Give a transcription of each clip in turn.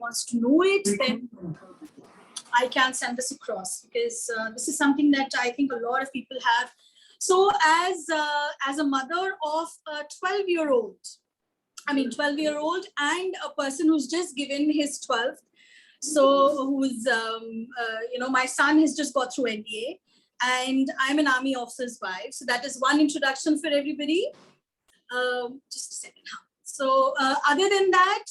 wants to know it, then I can send this across, because this is something that I think a lot of people have. So as a mother of a 12-year-old, 12-year-old and a person who's just given his 12th, so who's, my son has just got through NDA, and I'm an army officer's wife. So that is one introduction for everybody. Just a second. So other than that,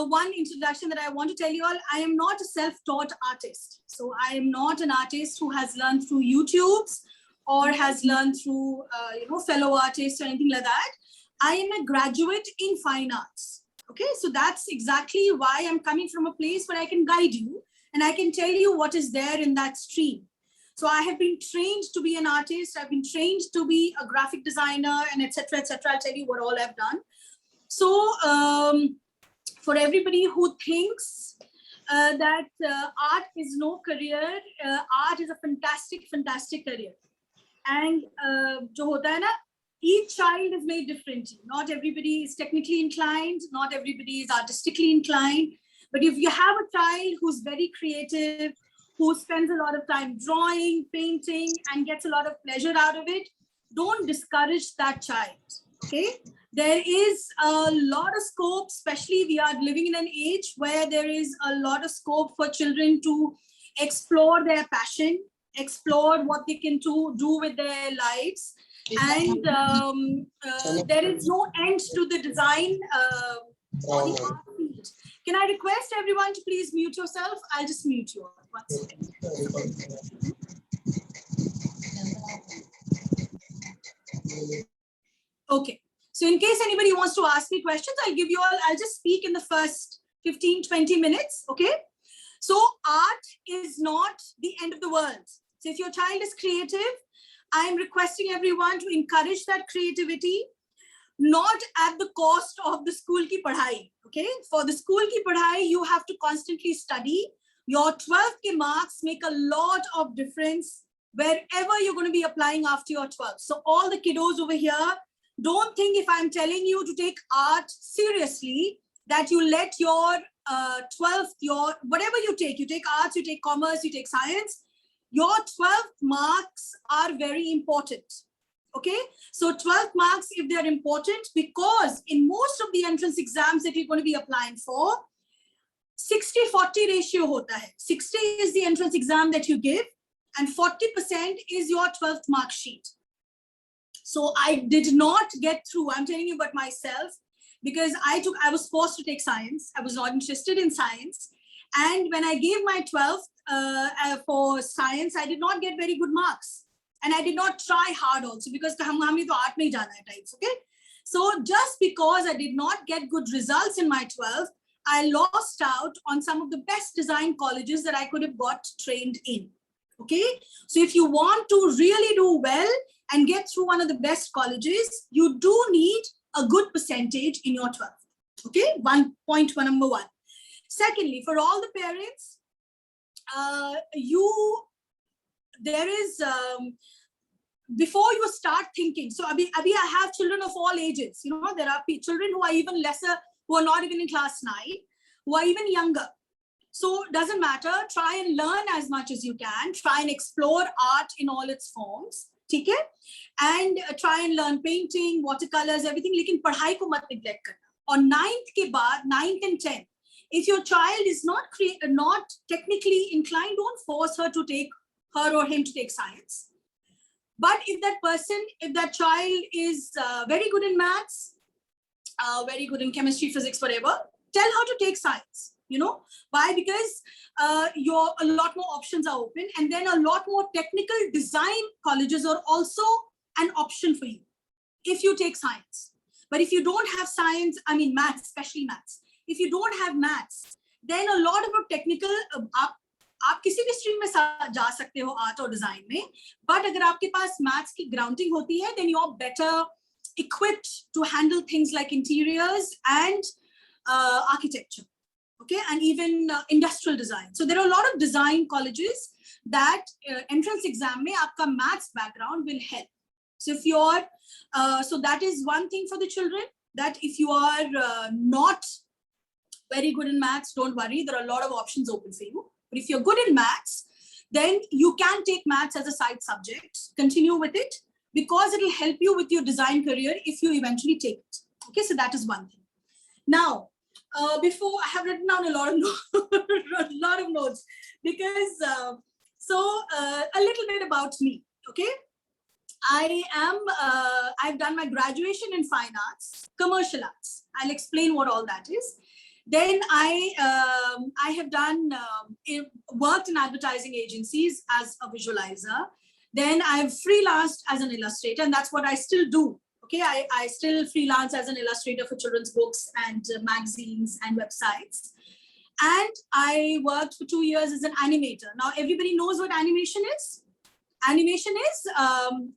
one introduction that I want to tell you all, I am not a self-taught artist. So I am not an artist who has learned through YouTubes or has learned through, fellow artists or anything like that. I am a graduate in fine arts. Okay, so that's exactly why I'm coming from a place where I can guide you and I can tell you what is there in that stream. So I have been trained to be an artist. I've been trained to be a graphic designer, and etc. etc. I'll tell you what all I've done. So for everybody who thinks that art is no career, art is a fantastic, fantastic career. And jo hota hai na, each child is made differently. Not everybody is technically inclined. Not everybody is artistically inclined. But if you have a child who's very creative, who spends a lot of time drawing, painting, and gets a lot of pleasure out of it, don't discourage that child, okay? There is a lot of scope, especially we are living in an age where there is a lot of scope for children to explore their passion, explore what they can do with their lives. And there is no end to the design or the art field. Can I request everyone to please mute yourself? I'll just mute you all. One second. Okay. So in case anybody wants to ask me questions, I'll just speak in the first 15, 20 minutes. Okay. So art is not the end of the world. So if your child is creative, I'm requesting everyone to encourage that creativity, not at the cost of the school ki padhai. Okay. For the school ki padhai, you have to constantly study. Your 12th ke marks make a lot of difference wherever you're going to be applying after your 12th. So all the kiddos over here, don't think if I'm telling you to take art seriously, that you let your 12th, whatever you take arts, you take commerce, you take science, your 12th marks are very important. Okay, so 12th marks, if they're important, because in most of the entrance exams that you're going to be applying for, 60-40 ratio hota hai. 60 is the entrance exam that you give, and 40% is your 12th mark sheet. So I did not get through, I'm telling you about myself, because I was forced to take science. I was not interested in science. And when I gave my 12th for science, I did not get very good marks. And I did not try hard also, because humne to art mein jana hai types, okay? So just because I did not get good results in my 12th, I lost out on some of the best design colleges that I could have got trained in, okay? So if you want to really do well and get through one of the best colleges, you do need a good percentage in your 12th, okay? Number one. Secondly, for all the parents, before you start thinking, so Abhi I have children of all ages, there are children who are even lesser, who are not even in class 9, who are even younger. So doesn't matter, try and learn as much as you can, try and explore art in all its forms, okay? And try and learn painting, watercolors, everything, lekin padhai ko mat neglect karna. On 9th and 10th, if your child is not technically inclined, don't force her or him to take science. But if that child is very good in maths, very good in chemistry, physics, whatever, tell her to take science. Why? Because a lot more options are open, and then a lot more technical design colleges are also an option for you if you take science. But if you don't have science, maths, especially maths, if you don't have maths, then a lot of technical, आप किसी भी stream में जा सकते हो art और design में, but अगर आपके पास maths की grounding होती है, then you're better equipped to handle things like interiors and architecture, okay, and even industrial design. So there are a lot of design colleges that entrance exam में आपका maths background will help. So if you're, so that is one thing for the children, that if you are not very good in maths, don't worry, there are a lot of options open for you. But if you're good in maths, then you can take maths as a side subject, continue with it, because it'll help you with your design career if you eventually take it. Okay, so that is one thing. Now, before I have written down a lot of notes because a little bit about me. Okay, I've done my graduation in fine arts, commercial arts. I'll explain what all that is. Then I have done worked in advertising agencies as a visualizer. Then I've freelanced as an illustrator, and that's what I still do. Okay, I still freelance as an illustrator for children's books and magazines and websites. And I worked for 2 years as an animator. Now everybody knows what animation is. Animation is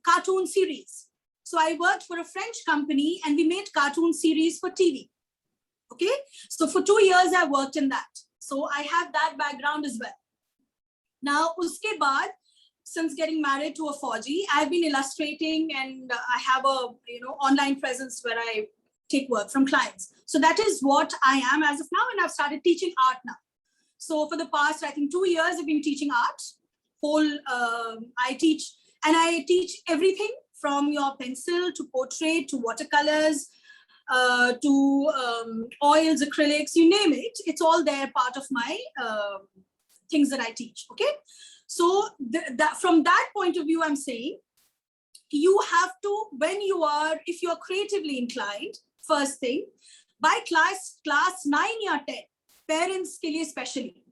cartoon series. So I worked for a French company and we made cartoon series for TV. Okay, so for 2 years I worked in that. So I have that background as well. Now, uske baad, since getting married to a Fauji, I've been illustrating and I have a online presence where I take work from clients. So that is what I am as of now, and I've started teaching art now. So for the past, I think 2 years, I've been teaching art. I teach everything from your pencil to portrait to watercolors to oils, acrylics, you name it. It's all there, part of my things that I teach. Okay. So from that point of view, I'm saying you have to, if you're creatively inclined, first thing, by class 9 or 10, parents के लिए especially,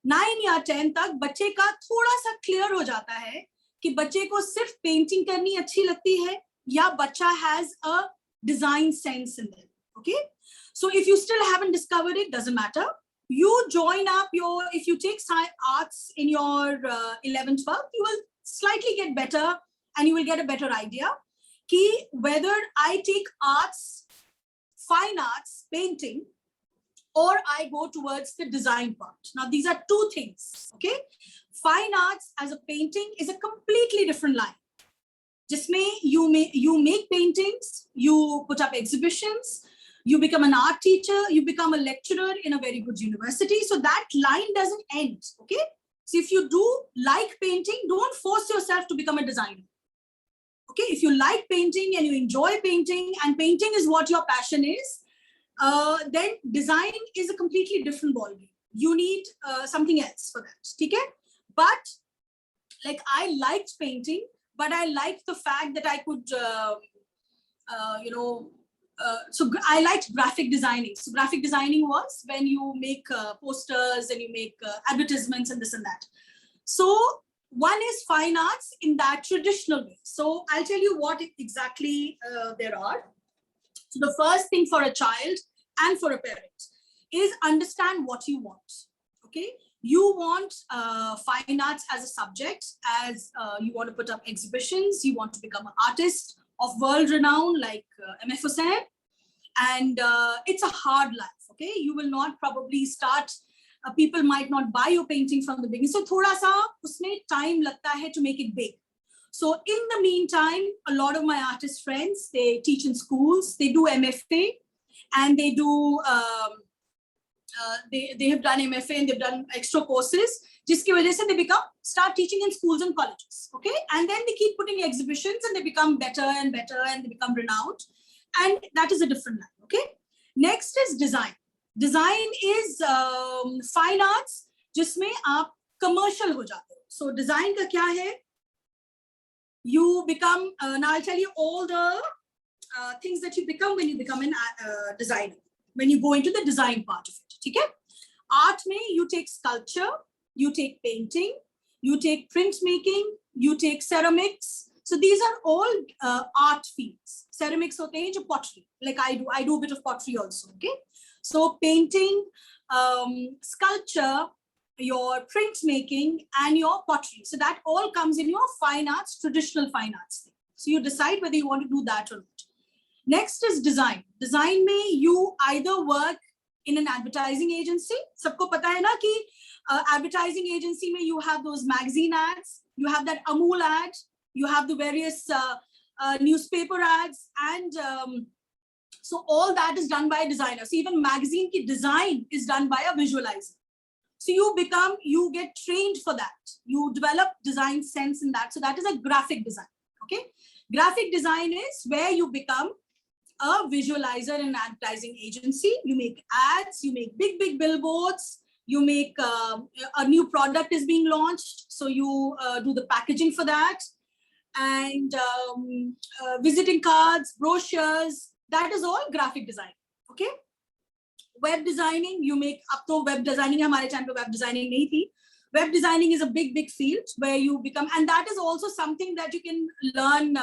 9 या 10 तक बच्चे का थोड़ा सा clear हो जाता है कि बच्चे को सिर्फ पेंटिंग करनी अच्छी लगती है या बच्चा has a design sense in them. Okay, so if you still haven't discovered it, doesn't matter. You join up if you take arts in your 11th, 12th, you will slightly get better and you will get a better idea ki whether I take arts, fine arts, painting, or I go towards the design part. Now, these are two things, okay? Fine arts as a painting is a completely different line. Jisme you make paintings, you put up exhibitions, you become an art teacher, you become a lecturer in a very good university. So that line doesn't end, okay? So if you do like painting, don't force yourself to become a designer. Okay, if you like painting and you enjoy painting and painting is what your passion is, then design is a completely different ballgame. You need something else for that, okay? But like I liked painting, but I liked the fact that I could, so I liked graphic designing. So graphic designing was when you make posters and you make advertisements and this and that. So one is fine arts in that traditional way. So I'll tell you what exactly there are. So the first thing for a child and for a parent is understand what you want, okay? You want fine arts as a subject, as you want to put up exhibitions, you want to become an artist of world renown like M.F. Hussain, and it's a hard life, okay? You will not probably start, people might not buy your painting from the beginning. So thoda sa usme time lagta hai to make it big. So in the meantime, a lot of my artist friends, they teach in schools, they do MFA, and they do, they have done MFA and they've done extra courses, jiski wajah se they start teaching in schools and colleges, okay? And then they keep putting exhibitions and they become better and better and they become renowned. And that is a different line, okay? Next is design. Design is fine arts, jisme aap commercial ho jate ho. So design ka kya hai? You become, now I'll tell you all the things that you become when you become a designer, when you go into the design part of it, okay? Art mein, you take sculpture, you take painting, you take printmaking, you take ceramics. So these are all art fields. Ceramics hote hain jo pottery, like I do a bit of pottery also, okay? So painting, sculpture, your printmaking, and your pottery. So that all comes in your fine arts, traditional fine arts thing. So you decide whether you want to do that or not. Next is design. Design mein you either work in an advertising agency. Sabko pata hai na ki advertising agency mein you have those magazine ads, you have that Amul ad, you have the various newspaper ads, and So all that is done by a designer. So even magazine ki design is done by a visualizer. So you get trained for that. You develop design sense in that. So that is a graphic design. Okay. Graphic design is where you become a visualizer in an advertising agency. You make ads, you make big billboards, you make a new product is being launched. So you do the packaging for that, and visiting cards, brochures, that is all graphic design. Okay. Web designing, you make, up to web designing, hamare time pe web designing nahi thi. Web designing is a big field where you become, and that is also something that you can learn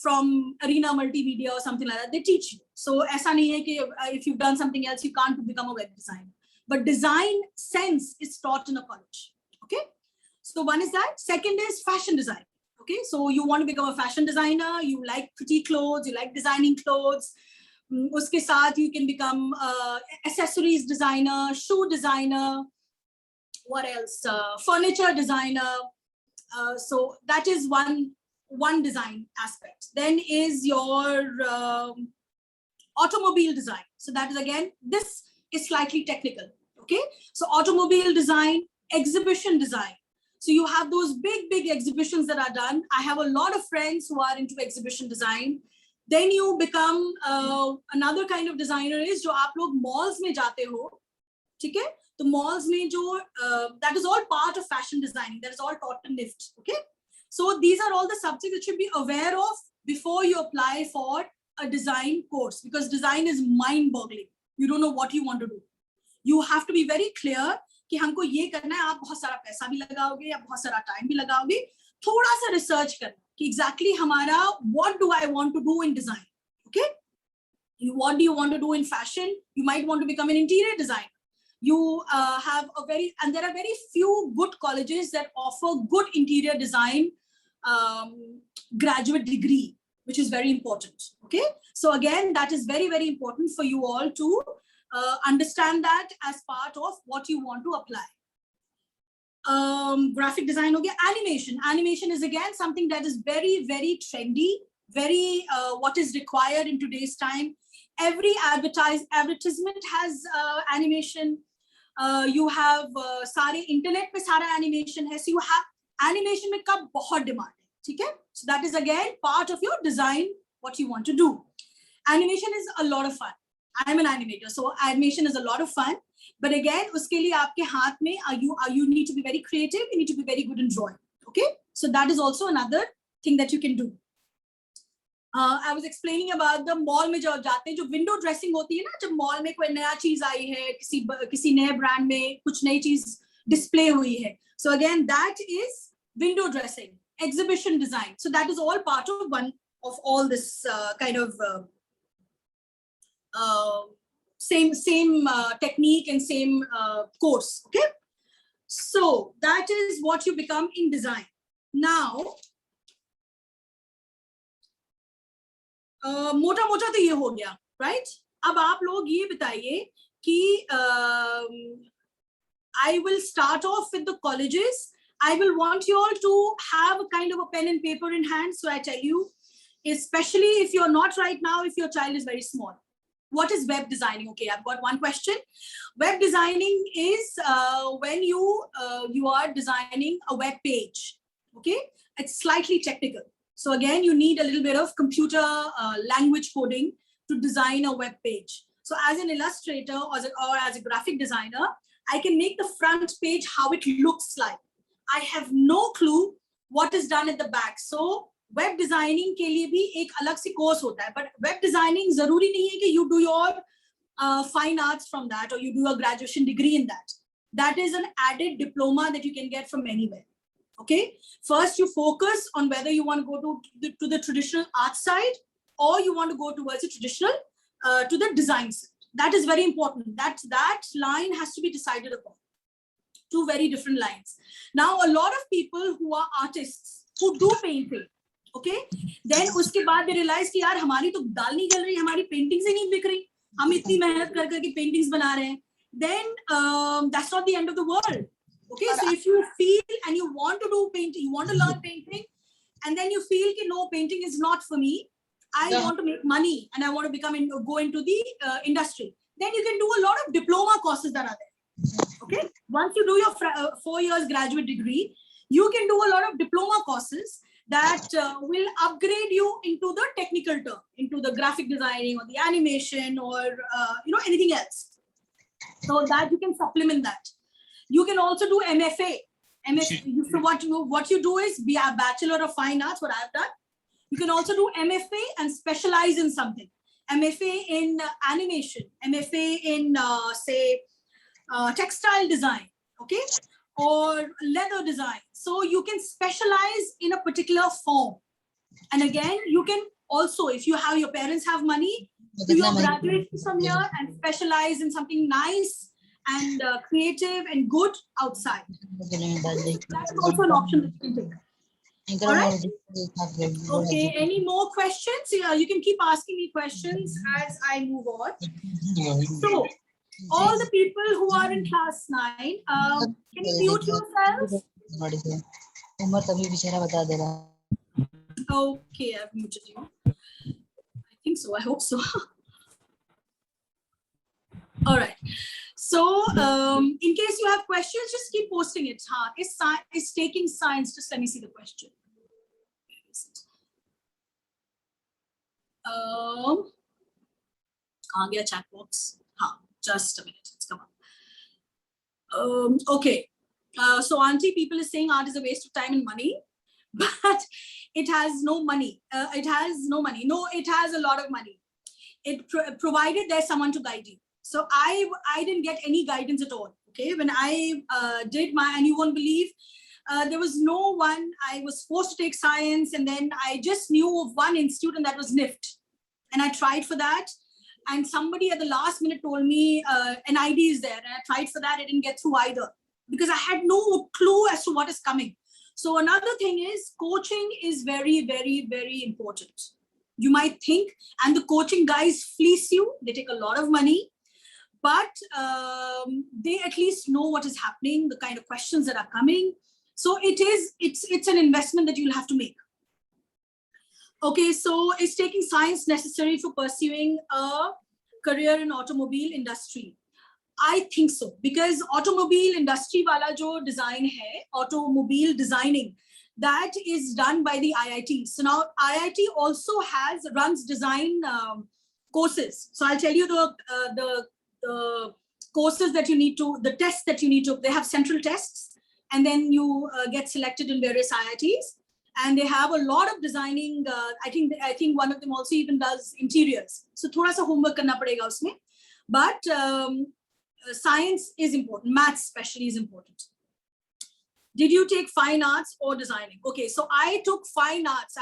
from Arena Multimedia or something like that. They teach you. So aisa nahi hai ki if you've done something else, you can't become a web designer. But design sense is taught in a college. Okay. So one is that. Second is fashion design. Okay. So you want to become a fashion designer. You like pretty clothes. You like designing clothes. Uske saath you can become accessories designer, shoe designer. What else? Furniture designer. So that is one design aspect. Then is your automobile design. So that is, again, this is slightly technical. Okay. So automobile design, exhibition design. So you have those big exhibitions that are done. I have a lot of friends who are into exhibition design. Then you become another kind of designer is जो आप लोग malls में जाते हो, ठीक है? तो malls में जो that is all part of fashion designing. That is all taught in NIFT. Okay. So these are all the subjects that you should be aware of before you apply for a design course, because design is mind-boggling. You don't know what you want to do. You have to be very clear कि हमको ये करना है. आप बहुत सारा पैसा भी लगाओगे या बहुत सारा टाइम भी लगाओगे. थोड़ा सा रिसर्च करना कि exactly हमारा what do I want to do in design. Okay. What do you want to do in fashion? You might want to become an interior designer. You have and there are very few good colleges that offer good interior design graduate degree, which is very important. Okay. So again, that is very important for you all to understand that as part of what you want to apply. Graphic design, okay. Animation is again something that is very trendy, very what is required in today's time. Every advertisement has animation. You have सारे internet पे सारा animation है. So you have animation में का बहुत demand है, ठीक है? So that is again part of your design, what you want to do. Animation is a lot of fun. I'm an animator, so animation is a lot of fun. But again, उसके लिए आपके हाथ में you need to be very creative. You need to be very good in drawing. Okay, so that is also another thing that you can do. I was explaining about the mall में जब जाते हैं, जो window dressing होती है ना, जब mall में कोई नया चीज आई है, किसी नए brand में कुछ नई चीज display हुई है. So again, that is window dressing, exhibition design. So that is all part of one of all this kind of same technique and same course. Okay, so that is what you become in design. Now मोटा तो ये हो गया, right? अब आप लोग ये बताइए कि I will start off with the colleges. I will want you all to have a kind of a pen and paper in hand. So I tell you, especially if you're not right now, if your child is very small. What is web designing? Okay, I've got one question. Web designing is when you are designing a web page. Okay, it's slightly technical. So again, you need a little bit of computer language coding to design a web page. So as an illustrator or as a graphic designer, I can make the front page how it looks like. I have no clue what is done at the back. So web designing के लिए भी एक अलग सी course होता है. But web designing ज़रूरी नहीं है कि you do your fine arts from that or you do a graduation degree in that. That is an added diploma that you can get from anywhere. Okay. First, you focus on whether you want to go to the traditional art side or you want to go towards the traditional to the design side. That is very important. That line has to be decided upon. Two very different lines. Now, a lot of people who are artists who do painting, okay, then उसके बाद they realize कि यार हमारी तो दाल नहीं गल रही, हमारी paintings ही नहीं बिक रही, हम इतनी मेहनत कर करके paintings बना रहे हैं. Then that's not the end of the world. Okay, so if you feel and you want to do painting, you want to learn painting, and then you feel that no, painting is not for me, I want to make money and I want to go into the industry. Then you can do a lot of diploma courses that are there. Okay. Once you do your 4 years graduate degree, you can do a lot of diploma courses that will upgrade you into the technical term, into the graphic designing or the animation or anything else. So that you can supplement that. You can also do MFA. So what you do is be a Bachelor of Fine Arts, what I've done. You can also do MFA and specialize in something. MFA in animation, MFA in textile design, okay, or leather design. So you can specialize in a particular form. And again, you can also, if your parents have money, do your graduation from here and specialize in something nice and creative and good outside. That's also an option that you can take. All right. Okay, any more questions? You can keep asking me questions as I move on. So, all the people who are in class 9, can you mute yourselves? Okay, I've muted you. I think so, I hope so. All right. So, in case you have questions, just keep posting it. Is taking science? Just let me see the question. Chat box. Just a minute. It's come up. Okay. So, Auntie, people is saying art is a waste of time and money, but it has no money. It has no money. No, it has a lot of money. It provided there's someone to guide you. So I didn't get any guidance at all. Okay, when I did and you won't believe, there was no one. I was forced to take science, and then I just knew of one institute, and that was NIFT. And I tried for that, and somebody at the last minute told me an ID is there, and I tried for that. I didn't get through either because I had no clue as to what is coming. So another thing is coaching is very, very, very important. You might think, and the coaching guys fleece you. They take a lot of money. But they at least know what is happening, the kind of questions that are coming. So it's an investment that you'll have to make. Okay, so is taking science necessary for pursuing a career in automobile industry? I think so, because automobile industry wala jo design hai, automobile designing, that is done by the IIT. So now IIT also runs design courses. So I'll tell you the courses that you need to, the tests that you need to, they have central tests, and then you get selected in various IITs, and they have a lot of designing. I think one of them also even does interiors. So thoda sa homework karna padega usme. But science is important, maths especially is important. Did you take fine arts or designing? Okay, so I took fine arts.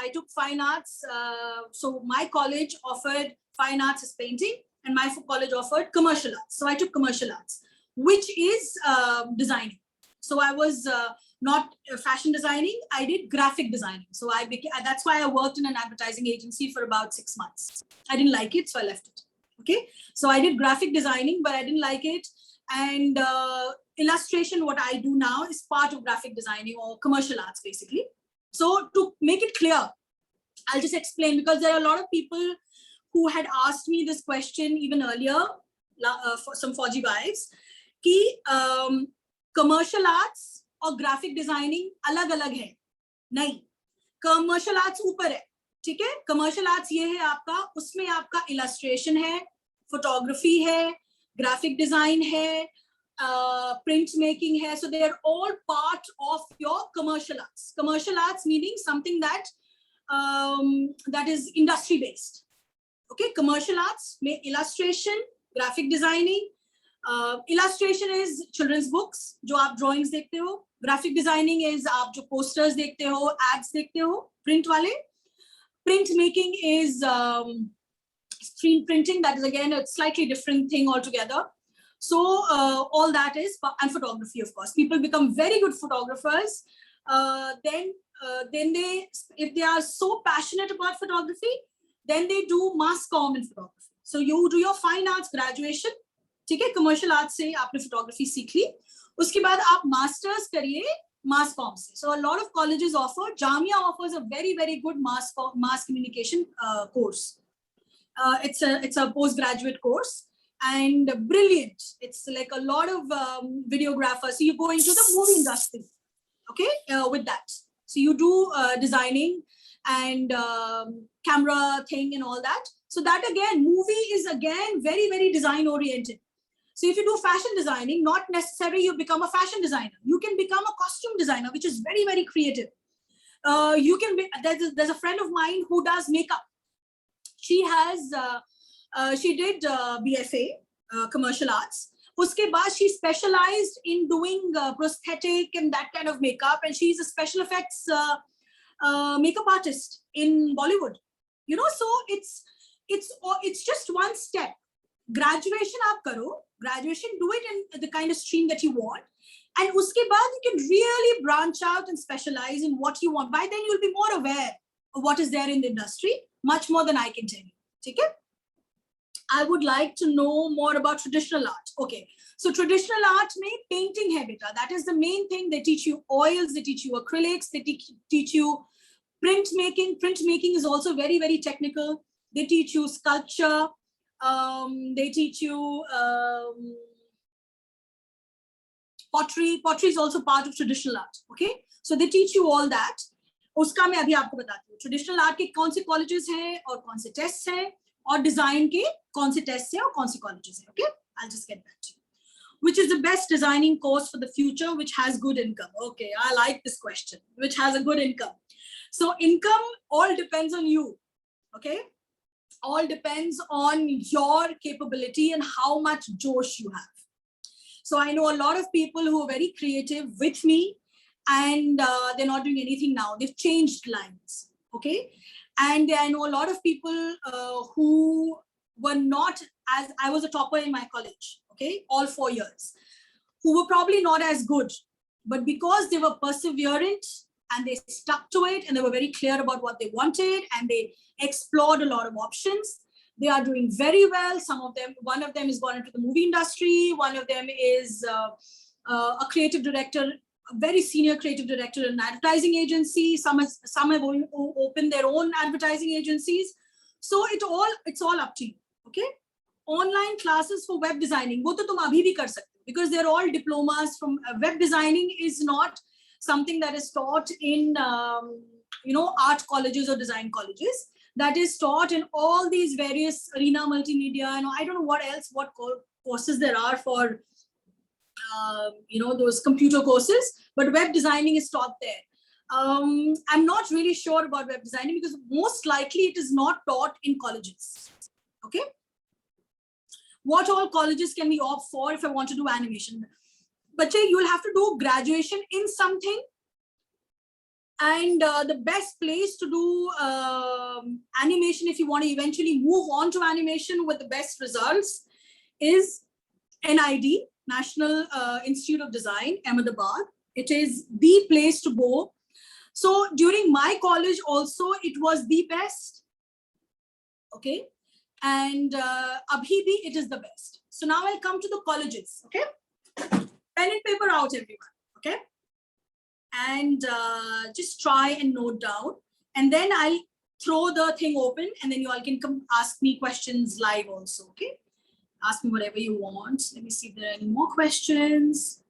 So my college offered fine arts as painting, and my college offered commercial arts. So I took commercial arts, which is designing. So I was not fashion designing, I did graphic designing. So that's why I worked in an advertising agency for about 6 months. I didn't like it, so I left it. Okay, so I did graphic designing, but I didn't like it. And illustration, what I do now, is part of graphic designing or commercial arts, basically. So to make it clear, I'll just explain, because there are a lot of people who had asked me this question even earlier, for some Fauji guys, ki commercial arts or graphic designing alag-alag hai. Nahi. Commercial arts ऊपर है, ठीक है? Commercial arts ये है आपका, उसमें आपका illustration है, photography है, graphic design है, print making hai. So they are all part of your commercial arts. Commercial arts meaning something that that is industry based. Okay, commercial arts में illustration, graphic designing. Illustration is children's books, जो आप drawings देखते हो. Graphic designing is आप जो posters देखते हो, ads देखते हो, print वाले. Print making is screen printing. That is again a slightly different thing altogether. So all that is, and photography, of course. People become very good photographers. Then they, if they are so passionate about photography, then they do mass comm in photography. So you do your fine arts graduation, ठीक है? Commercial arts से आपने photography सीख ली. उसके बाद आप masters करिए mass comm se. So a lot of colleges offer. Jamia offers a very, very good mass communication course. It's a postgraduate course and brilliant. It's like a lot of videographers. So you go into the movie industry, okay, with that. So you do designing and camera thing and all that. So that again, movie is again very, very design oriented. So if you do fashion designing, not necessarily you become a fashion designer. You can become a costume designer, which is very, very creative. You can be, there's a friend of mine who does makeup. She did BFA, commercial arts. Uske baad she specialized in doing prosthetic and that kind of makeup. And she's a special effects makeup artist in Bollywood. You know, so it's just one step. Graduation aap karo, graduation, do it in the kind of stream that you want. And uske baad you can really branch out and specialize in what you want. By then you'll be more aware of what is there in the industry, much more than I can tell you. Okay? I would like to know more about traditional art. Okay. So traditional art mein painting hai beta. That is the main thing. They teach you oils, they teach you acrylics, they teach you printmaking. Printmaking is also very, very technical. They teach you sculpture. They teach you pottery. Pottery is also part of traditional art. Okay, so they teach you all that. उसका मैं अभी आपको बताती हूँ. Traditional art के कौन से colleges हैं और कौन से tests हैं और design के कौन से tests हैं और कौन से colleges हैं. Okay, I'll just get back to you. Which is the best designing course for the future, which has good income? Okay, I like this question. Which has a good income? So income all depends on you. Okay. All depends on your capability and how much josh you have. So I know a lot of people who are very creative with me and they're not doing anything now. They've changed lines, okay? And I know a lot of people who were not as, I was a topper in my college, okay? All 4 years, who were probably not as good, but because they were perseverant and they stuck to it and they were very clear about what they wanted and they explored a lot of options, they are doing very well. Some of them, one of them has gone into the movie industry. One of them is a creative director, a very senior creative director in an advertising agency. Some have opened their own advertising agencies. So it's all up to you, okay? Online classes for web designing, wo to tum abhi bhi kar sakte ho, because they're all diplomas from web designing is not something that is taught in art colleges or design colleges. That is taught in all these various arena multimedia, and I don't know what else, what courses there are for those computer courses, but web designing is taught there. I'm not really sure about web designing because most likely it is not taught in colleges. Okay, what all colleges can we opt for if I want to do animation? But you will have to do graduation in something, and the best place to do animation if you want to eventually move on to animation with the best results is NID, National Institute of Design, Ahmedabad. It is the place to go. So during my college also, it was the best. Okay. And abhi bhi it is the best. So now I'll come to the colleges. Okay. Pen and paper out, everyone. Okay. And just try and note down. And then I'll throw the thing open and then you all can come ask me questions live also. Okay. Ask me whatever you want. Let me see if there are any more questions.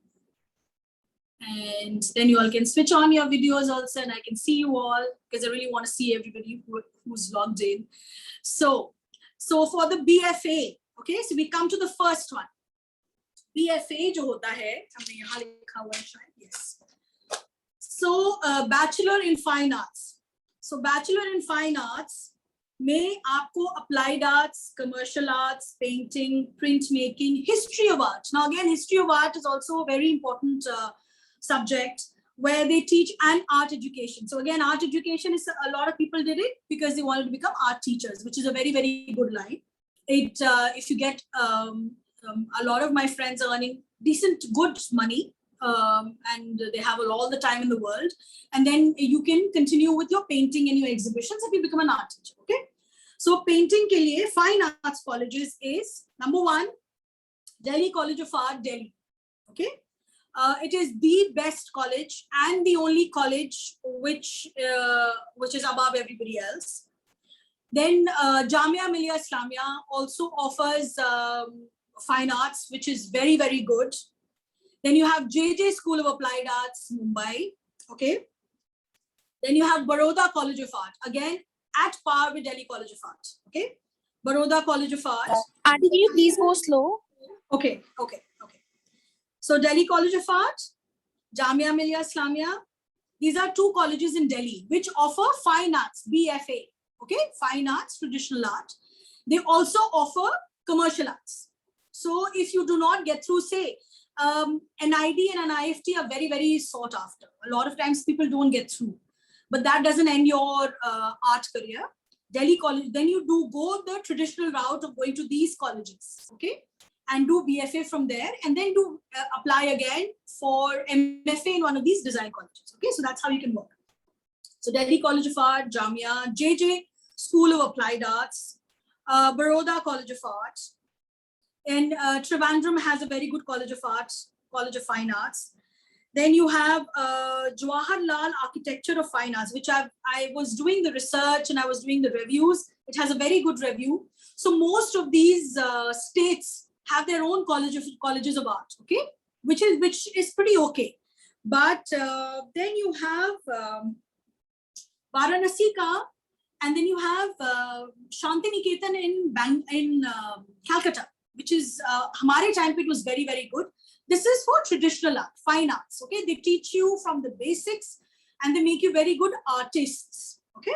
And then you all can switch on your videos also and I can see you all because I really want to see everybody who's logged in. So for the BFA, okay, so we come to the first one. BFA jo hota hai, humne yahan likha hua hai shayad, yes. So Bachelor in Fine Arts. So Bachelor in Fine Arts में आपको applied arts, commercial arts, painting, printmaking, history of art. Now again, history of art is also a very important subject where they teach an art education. So again, art education is a lot of people did it because they wanted to become art teachers, which is a very, very good line. If you get a lot of my friends are earning decent, good money, and they have all the time in the world, and then you can continue with your painting and your exhibitions if you become an art teacher. Okay, so painting ke liye fine arts colleges is number 1, Delhi College of Art, Delhi. Okay, It is the best college and the only college which is above everybody else. Then Jamia Millia Islamia also offers fine arts, which is very, very good. Then you have JJ School of Applied Arts, Mumbai. Okay. Then you have Baroda College of Art, again at par with Delhi College of Art. Okay. Baroda College of Art. Auntie, can you please go slow? Okay. So Delhi College of Art, Jamia Millia Islamia. These are two colleges in Delhi which offer fine arts, BFA. Okay, fine arts, traditional art. They also offer commercial arts. So if you do not get through, say, NID and an IFT are very, very sought after. A lot of times people don't get through, but that doesn't end your art career. Delhi College, then you do go the traditional route of going to these colleges, okay, and do BFA from there, and then do apply again for MFA in one of these design colleges. Okay, so that's how you can work. So Delhi College of Art, Jamia, JJ School of Applied Arts, Baroda College of Art, and Trivandrum has a very good College of Arts, College of Fine Arts. Then you have Jawaharlal Architecture of Fine Arts, which I was doing the research and I was doing the reviews. It has a very good review. So most of these states have their own colleges of art, okay, which is pretty okay. But then you have Varanasi ka, and then you have Shantiniketan in Calcutta, which is Hamare time it was very, very good. This is for traditional art, fine arts. Okay, they teach you from the basics and they make you very good artists. Okay.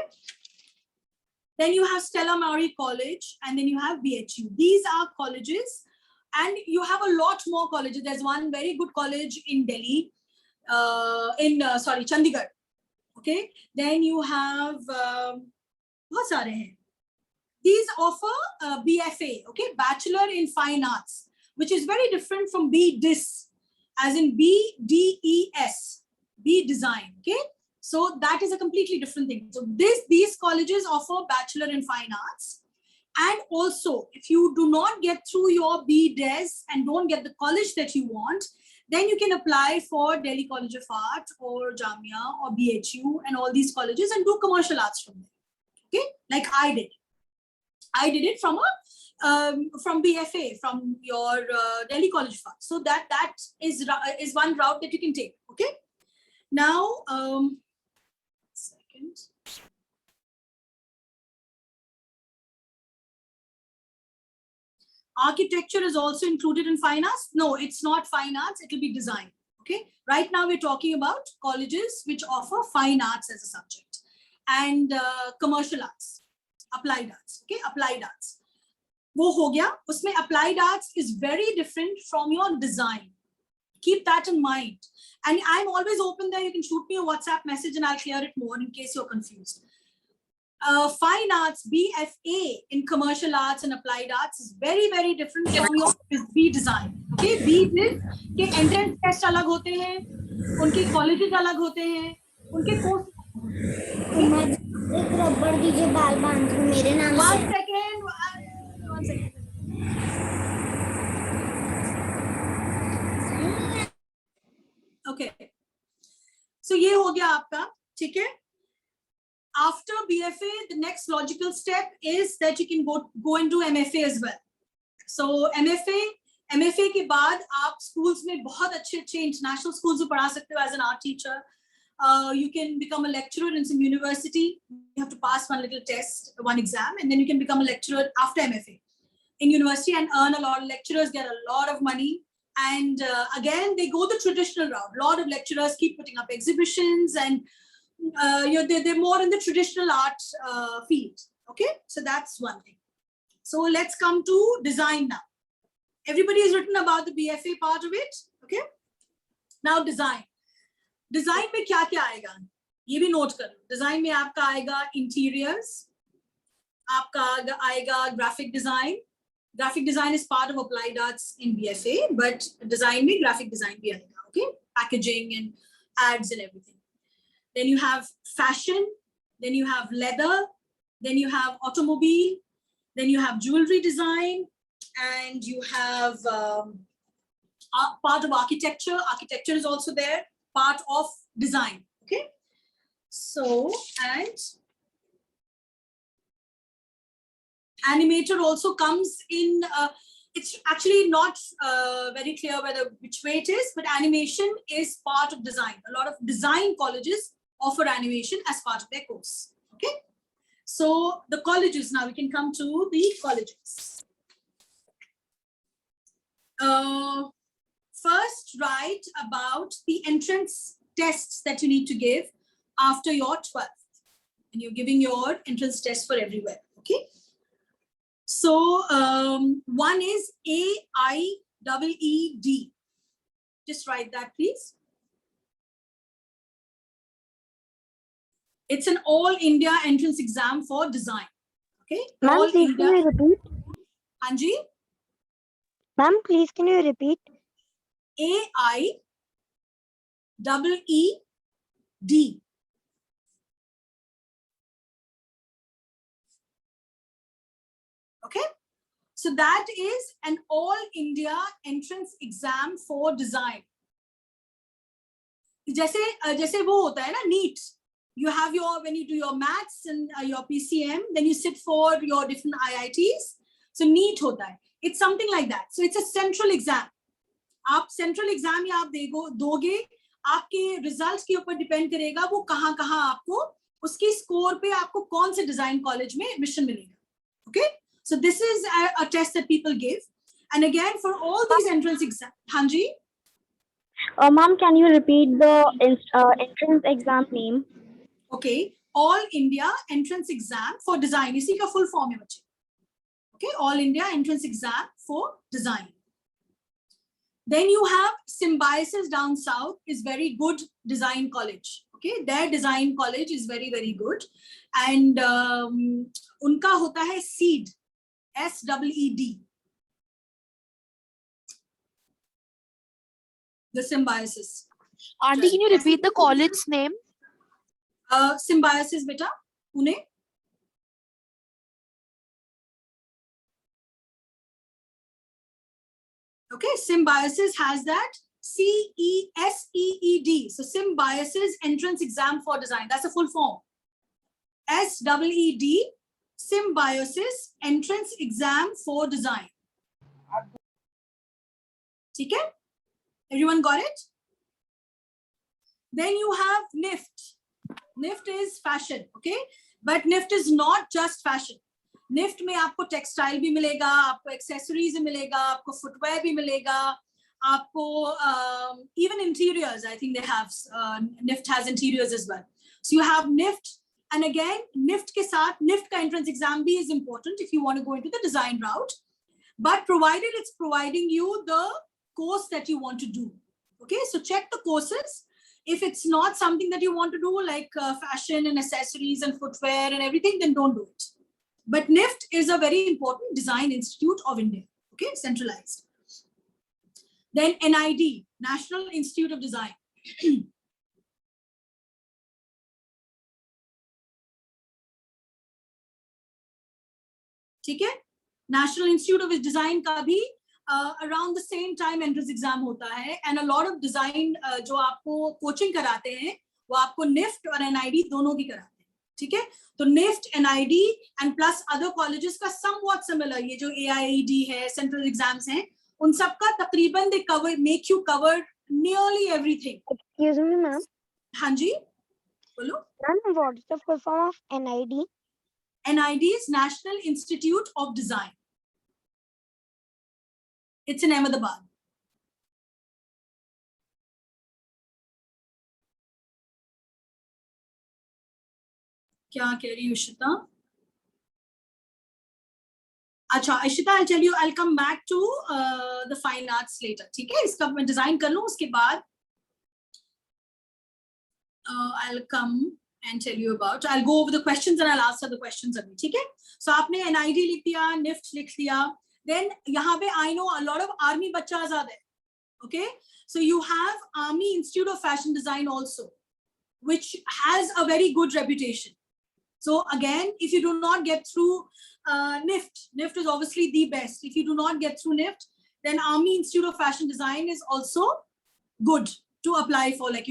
Then you have Stella Maris College, and then you have BHU. These are colleges, and you have a lot more colleges. There's one very good college in Delhi, Chandigarh. Okay. Then you have these offer BFA, okay, Bachelor in Fine Arts, which is very different from BDis, as in BDES, B Design, okay? So that is a completely different thing. So these colleges offer Bachelor in Fine Arts. And also, if you do not get through your BDes and don't get the college that you want, then you can apply for Delhi College of Art or Jamia or BHU and all these colleges and do commercial arts from there, okay? Like I did. I did it from BFA, from your Delhi College of Art. So that is one route that you can take. Okay. Now, second. Architecture is also included in fine arts. No, it's not fine arts. It will be design. Okay. Right now we're talking about colleges which offer fine arts as a subject and commercial arts. Applied arts, okay, applied arts. वो हो गया, उसमें applied arts is very different from your design. Keep that in mind. And I'm always open there. You can shoot me a WhatsApp message and I'll clear it more in case you're confused. Fine arts, BFA in commercial arts and applied arts is very, very different from your B design. Okay, B is के entrance test अलग होते हैं, उनके colleges अलग होते हैं, उनके course. एक रबड़ दीजिए, बाल बांध दूं मेरे नाम से. One second. Okay. So ये हो गया आपका, ठीक है? After BFA, the next logical step is that you can go and do MFA as well. So MFA के बाद आप schools में बहुत अच्छे international schools में पढ़ा सकते हो as an art teacher. You can become a lecturer in some university. You have to pass one little test, one exam, and then you can become a lecturer after MFA in university and earn a lot. Lecturers get a lot of money. And again, they go the traditional route. A lot of lecturers keep putting up exhibitions and they're more in the traditional art field. Okay, so that's one thing. So let's come to design now. Everybody has written about the BFA part of it. Okay, now design. Design में क्या क्या आएगा ये भी note करो. Design में आपका आएगा इंटीरियर्स, आपका आएगा graphic design. Graphic design is part of applied arts in BFA, but design में ग्राफिक डिजाइन भी आएगा. Okay, packaging and ads and everything. Then you have fashion, then you have leather, then you have automobile, then you have jewellery design, and you have part of architecture. Architecture is also there, part of design. Okay. So, and animator also comes in, it's actually not very clear which way it is, but animation is part of design. A lot of design colleges offer animation as part of their course. Okay. So the colleges, now we can come to the colleges. First, write about the entrance tests that you need to give after your 12th. And you're giving your entrance test for everywhere. Okay. So one is AIEED. Just write that, please. It's an all India entrance exam for design. Okay. Ma'am, please can you repeat? Anji? Ma'am, please can you repeat? AIEED. Okay. So that is an all India entrance exam for design. जैसे वो होता है ना NEET. You have your, when you do your maths and your PCM, then you sit for your different IITs. So NEET hota hai. It's something like that. So it's a central exam. आप central exam या आप दोगे, आपके results के ऊपर depend करेगा वो कहाँ आपको, उसकी score पे आपको कौन से design college में admission मिलेगा. Okay. So this is a test that people give. And again, for all these entrance exams, Hanji? Ma'am, can you repeat the entrance exam name? Okay, All India Entrance Exam for Design. इसी का full form है बच्चे. Okay, All India Entrance Exam for Design. Then you have Symbiosis down south is very good design college. Okay, their design college is very, very good. And उनका होता है SEED, SEED. The Symbiosis. Auntie, can you repeat the college's name? Symbiosis, beta, Pune. Okay, Symbiosis has that CESEED. So Symbiosis Entrance Exam for Design. That's a full form. SEED, Symbiosis Entrance Exam for Design. Okay? Everyone got it? Then you have NIFT. NIFT is fashion, okay? But NIFT is not just fashion. NIFT में आपको textile भी मिलेगा, आपको accessories भी मिलेगा, आपको footwear भी मिलेगा, आपको even interiors. I think they have NIFT has interiors as well. So you have NIFT, and again NIFT के साथ NIFT का entrance exam भी is important if you want to go into the design route. But provided it's providing you the course that you want to do, okay? So check the courses. If it's not something that you want to do, like fashion and accessories and footwear and everything, then don't do it. But NIFT is a very important design institute of India, okay, centralized. Then NID, National Institute of Design. ठीक है? National Institute of Design का भी around the same time entrance exam hota hai, and a lot of design जो आपको coaching कराते हैं वो आपको NIFT और NID दोनों भी कराते हैं. ठीक है? तो NIFT, NID and plus other colleges का somewhat similar, ये जो AIED है, central exams हैं, उन सब का तकरीबन they cover, make you cover nearly everything. Excuse me, ma'am. हाँ जी, बोलो. Ma'am, what is the full form of NID? NID is National Institute of Design. It's in Ahmedabad. क्या कह रही हो इशिता? अच्छा Ishita, I'll tell you, I'll come back to the fine arts later. ठीक है? इसका मैं डिजाइन कर लूं, उसके बाद I'll come and tell you about. I'll go over the questions and I'll answer the questions अभी. ठीक है? So आपने NID लिख दिया, NIFT लिख दिया. Then यहाँ पे I know a lot of army बच्चा are there. Okay? So you have Army Institute of Fashion Design also, which has a very good reputation. So again, if you do not get through NIFT is obviously the best. If you do not get through NIFT, then Army Institute of Fashion Design is also good to apply for. Like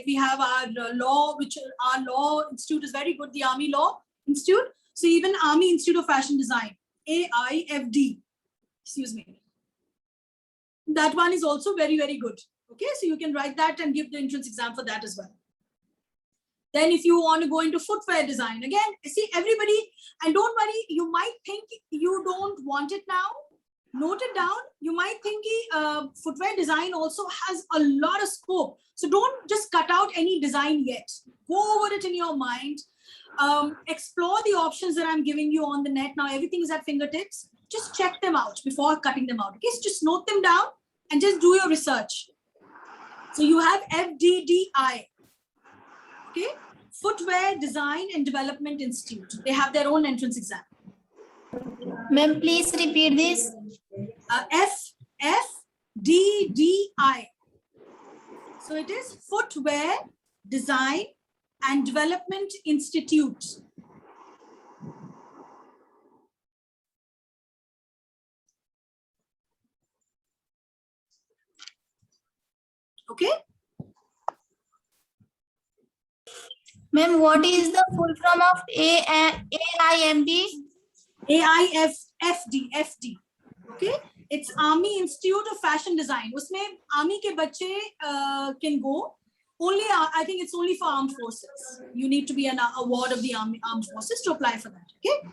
we have our law, which our law institute is very good, the Army Law Institute. So even Army Institute of Fashion Design, AIFD, excuse me, that one is also very, very good. Okay, so you can write that and give the entrance exam for that as well. Then if you want to go into footwear design, again, see everybody, and don't worry, you might think you don't want it now. Note it down. You might think footwear design also has a lot of scope. So don't just cut out any design yet. Go over it in your mind. Explore the options that I'm giving you on the net. Now everything is at fingertips. Just check them out before cutting them out. Okay, so just note them down and just do your research. So you have FDDI. Okay, Footwear Design and Development Institute. They have their own entrance exam. Ma'am, please repeat this. FDDI. So it is Footwear Design and Development Institute. Okay. Ma'am, what is the full form of AIMD? AIFD. Okay. It's Army Institute of Fashion Design. Usme Army ke bache can go. Only, I think it's only for armed forces. You need to be an award of the armed forces to apply for that. Okay.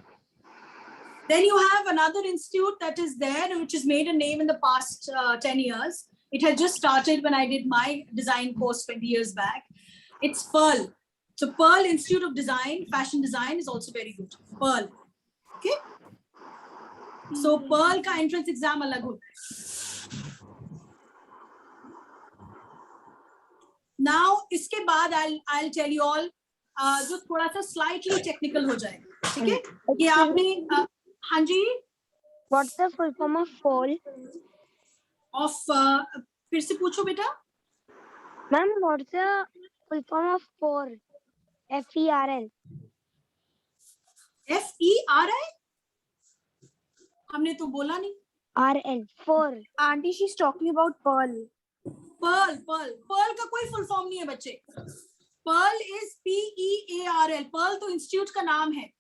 Then you have another institute that is there, which has made a name in the past 10 years. It had just started when I did my design course 20 years back. It's Pearl. So Pearl Institute of Design, Fashion Design is also very good. Pearl. Okay. So Pearl ka entrance exam alag hota hai. Now iske baad I'll tell you all जो थोड़ा सा slightly technical हो जाएगा. ठीक है? ये आपने हाँ जी. What's the full form of FOL? Of फिर से पूछो बेटा. Ma'am, what's the full form of FOR? FERL. FERI? हमने तो बोला नहीं. RL. FOR. Auntie, she's talking about Pearl. Pearl का कोई full form नहीं है बच्चे. Pearl is PEARL. Pearl तो institute का नाम है.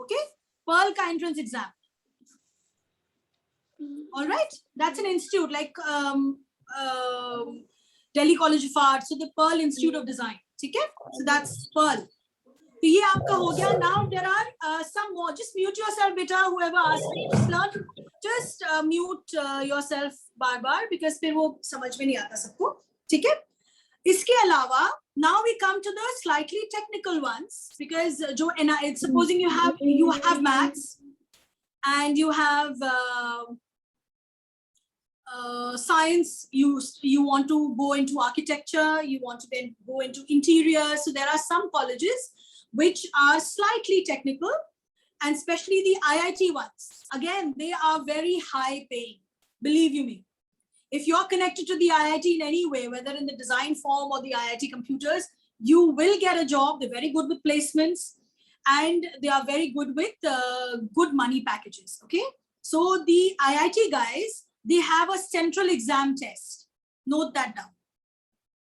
Okay? Pearl का entrance exam. All right, that's an institute like Delhi College of Art. So the Pearl Institute of Design. Okay, so that's Pearl. So ये आपका हो गया. Now there are some more. Just mute yourself, beta. Whoever asked me, just learn. Just mute yourself बार-बार because फिर वो समझ में नहीं आता सबको. ठीक है? इसके अलावा, now we come to the slightly technical ones because जो supposing you have maths and you have science, you want to go into architecture, you want to then go into interior. So there are some colleges which are slightly technical, and especially the IIT ones. Again, they are very high paying, believe you me. If you're connected to the IIT in any way, whether in the design form or the IIT computers, you will get a job. They're very good with placements and they are very good with good money packages. Okay. So the IIT guys, they have a central exam test. Note that down.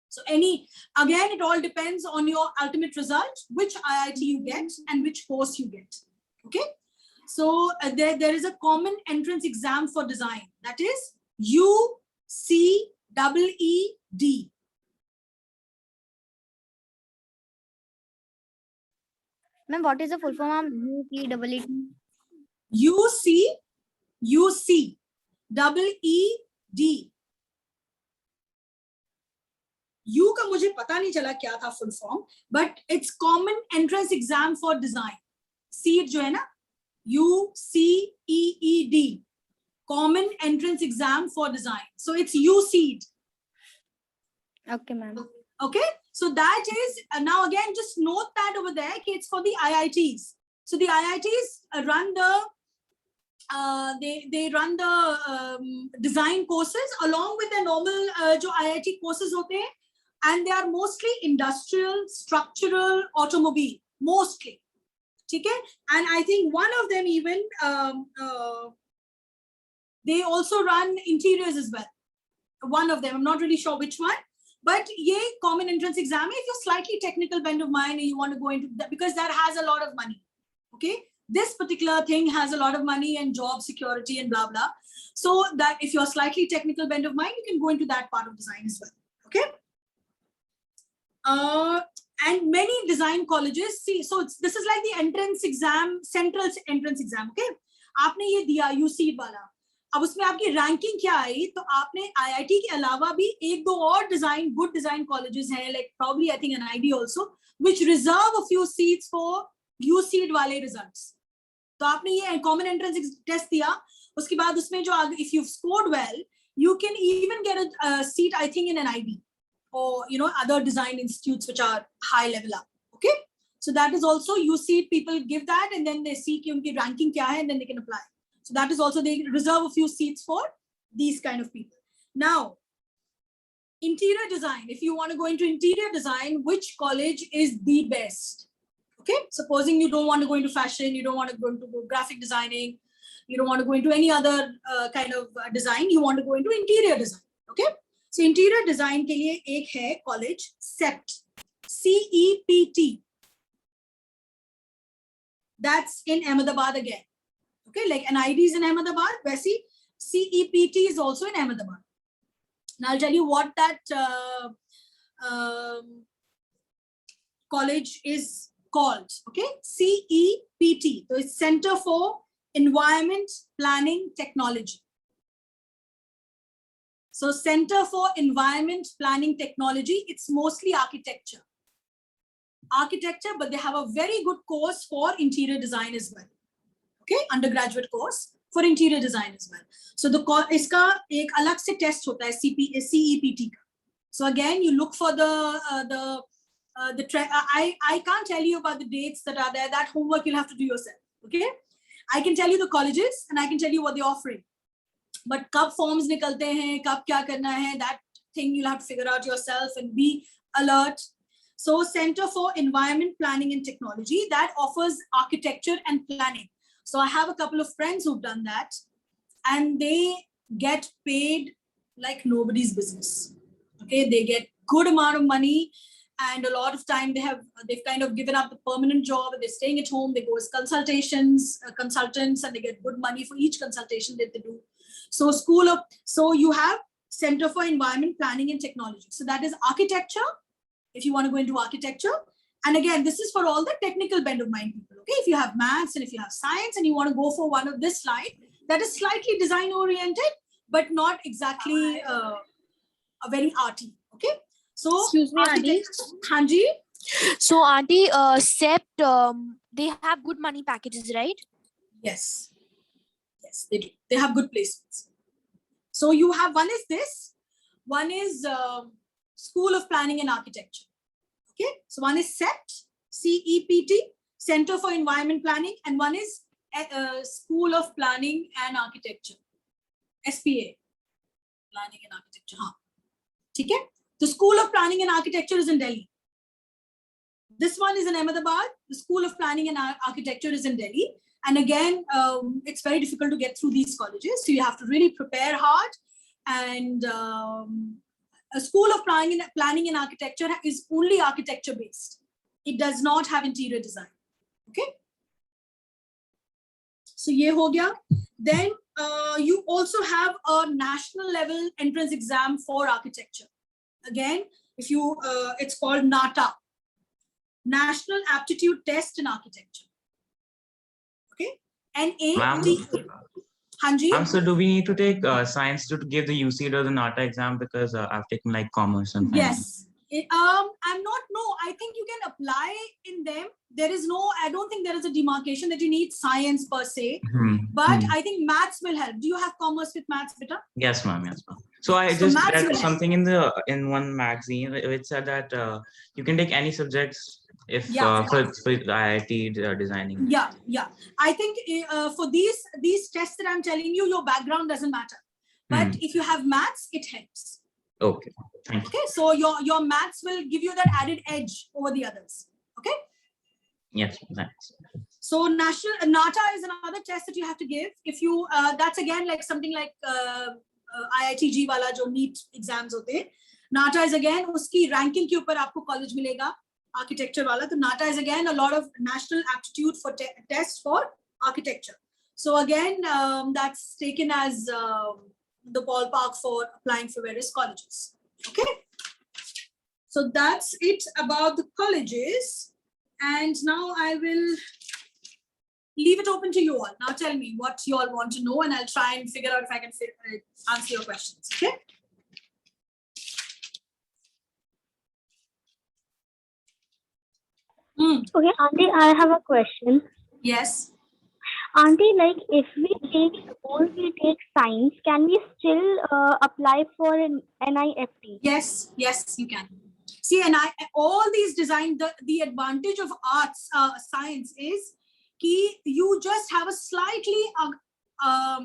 So again, it all depends on your ultimate result, which IIT you get and which course you get. Okay. So there is a common entrance exam for design. That is UCEED. Ma'am, what is the full form of UCEED? UCEED. U का मुझे पता नहीं चला क्या था full form, but it's common entrance exam for design. CEED जो है ना, UCEED, common entrance exam for design. So it's UCEED. Okay, ma'am. Okay, so that is now again just note that over there. Okay, it's for the IITs. So the IITs run the they run the design courses along with the normal जो IIT courses होते हैं, and they are mostly industrial, structural, automobile, mostly. ठीक है? And I think one of them even They also run interiors as well. One of them, I'm not really sure which one, but ye common entrance exam, if you're slightly technical bent of mind and you want to go into that, because that has a lot of money. Okay, this particular thing has a lot of money and job security and blah blah. So that if you're slightly technical bent of mind, you can go into that part of design as well. Okay. And many design colleges see, so this is like the entrance exam, central entrance exam. Okay, आपने ये दिया UCET वाला, अब उसमें आपकी ranking क्या आई, तो आपने IIT के अलावा भी एक दो और डिजाइन गुड डिजाइन कॉलेजेस हैं, like probably I think NID also, which reserve a few seats for UCET वाले results. तो आपने ये कॉमन एंट्रेंस टेस्ट दिया, उसके बाद उसमें जो if you've scored well, you can even get a seat I think in NID or other design institutes which are high level up. Okay, so that is also UCET people give that, and then they see कि उनकी ranking क्या है, and then they can apply. So that is also, they reserve a few seats for these kind of people. Now, interior design, if you want to go into interior design, which college is the best? Okay, supposing you don't want to go into fashion, you don't want to go into graphic designing, you don't want to go into any other kind of design, you want to go into interior design. Okay, so interior design के लिए एक है college, CEPT, CEPT. That's in Ahmedabad again. Okay, like NID is in Ahmedabad, वैसी CEPT is also in Ahmedabad. Now I'll tell you what that college is called. Okay, CEPT. So it's Center for Environment Planning Technology. So Center for Environment Planning Technology, it's mostly architecture, but they have a very good course for interior design as well. Okay, undergraduate course for interior design as well. So the इसका एक अलग से test होता है CEPT का. So again, you look for the I can't tell you about the dates that are there. That homework you'll have to do yourself. Okay, I can tell you the colleges and I can tell you what they're offering. But कब forms निकलते हैं, कब क्या करना है, that thing you'll have to figure out yourself and be alert. So Center for Environment Planning and Technology, that offers architecture and planning. So I have a couple of friends who've done that, and they get paid like nobody's business. Okay, they get good amount of money, and a lot of time they've kind of given up the permanent job and they're staying at home. They go as consultants, and they get good money for each consultation that they do. So you have Center for Environment Planning and Technology. So that is architecture, if you want to go into architecture. And again, this is for all the technical bent of mind people. Okay, if you have maths and if you have science and you want to go for one of this line that is slightly design oriented, but not exactly a very arty. Okay, so Excuse me, Auntie. Hanji. So, Auntie, CEPT, they have good money packages, right? Yes, yes, they do. They have good placements. So you have, one is this, one is School of Planning and Architecture. Okay, so one is CEPT, CEPT, Center for Environment Planning, and one is School of Planning and Architecture, SPA, Planning and Architecture. Okay, the School of Planning and Architecture is in Delhi. This one is in Ahmedabad. The School of Planning and Architecture is in Delhi. And again, it's very difficult to get through these colleges. So you have to really prepare hard. And a School of Planning and Architecture is only architecture based. It does not have interior design. Okay. So ye ho gaya. Then you also have a national level entrance exam for architecture. Again, if you, it's called NATA, National Aptitude Test in Architecture. Okay, NATA. Hanji. So do we need to take science to give the UCET or the NATA exam, because I've taken like commerce and finance? Yes. I think you can apply in them. There is no, I don't think there is a demarcation that you need science per se, but I think maths will help. Do you have commerce with maths, beta? Yes, ma'am. Yes, ma'am. So I just read something in one magazine which said that you can take any subjects if for IIT designing. Yeah. I think for these tests that I'm telling you, your background doesn't matter. But if you have maths, it helps. Okay. Thank you. Okay, so your maths will give you that added edge over the others. Okay. Yes, thanks. So national NATA is another test that you have to give. If you that's again like something like IITG वाला जो NEET exams होते हैं. NATA is again उसकी ranking के ऊपर आपको college मिलेगा architecture वाला. तो NATA is again a lot of national aptitude for test for architecture. So again that's taken as the ballpark for applying for various colleges. Okay. So that's it about the colleges. And now I will leave it open to you all. Now tell me what you all want to know and I'll try and figure out if I can answer your questions. Okay. Okay, Auntie, I have a question. Yes. Auntie, like if we take science, can we still apply for an NIFT? Yes, you can. See, and all these design, the advantage of arts, science is कि you just have a slightly, a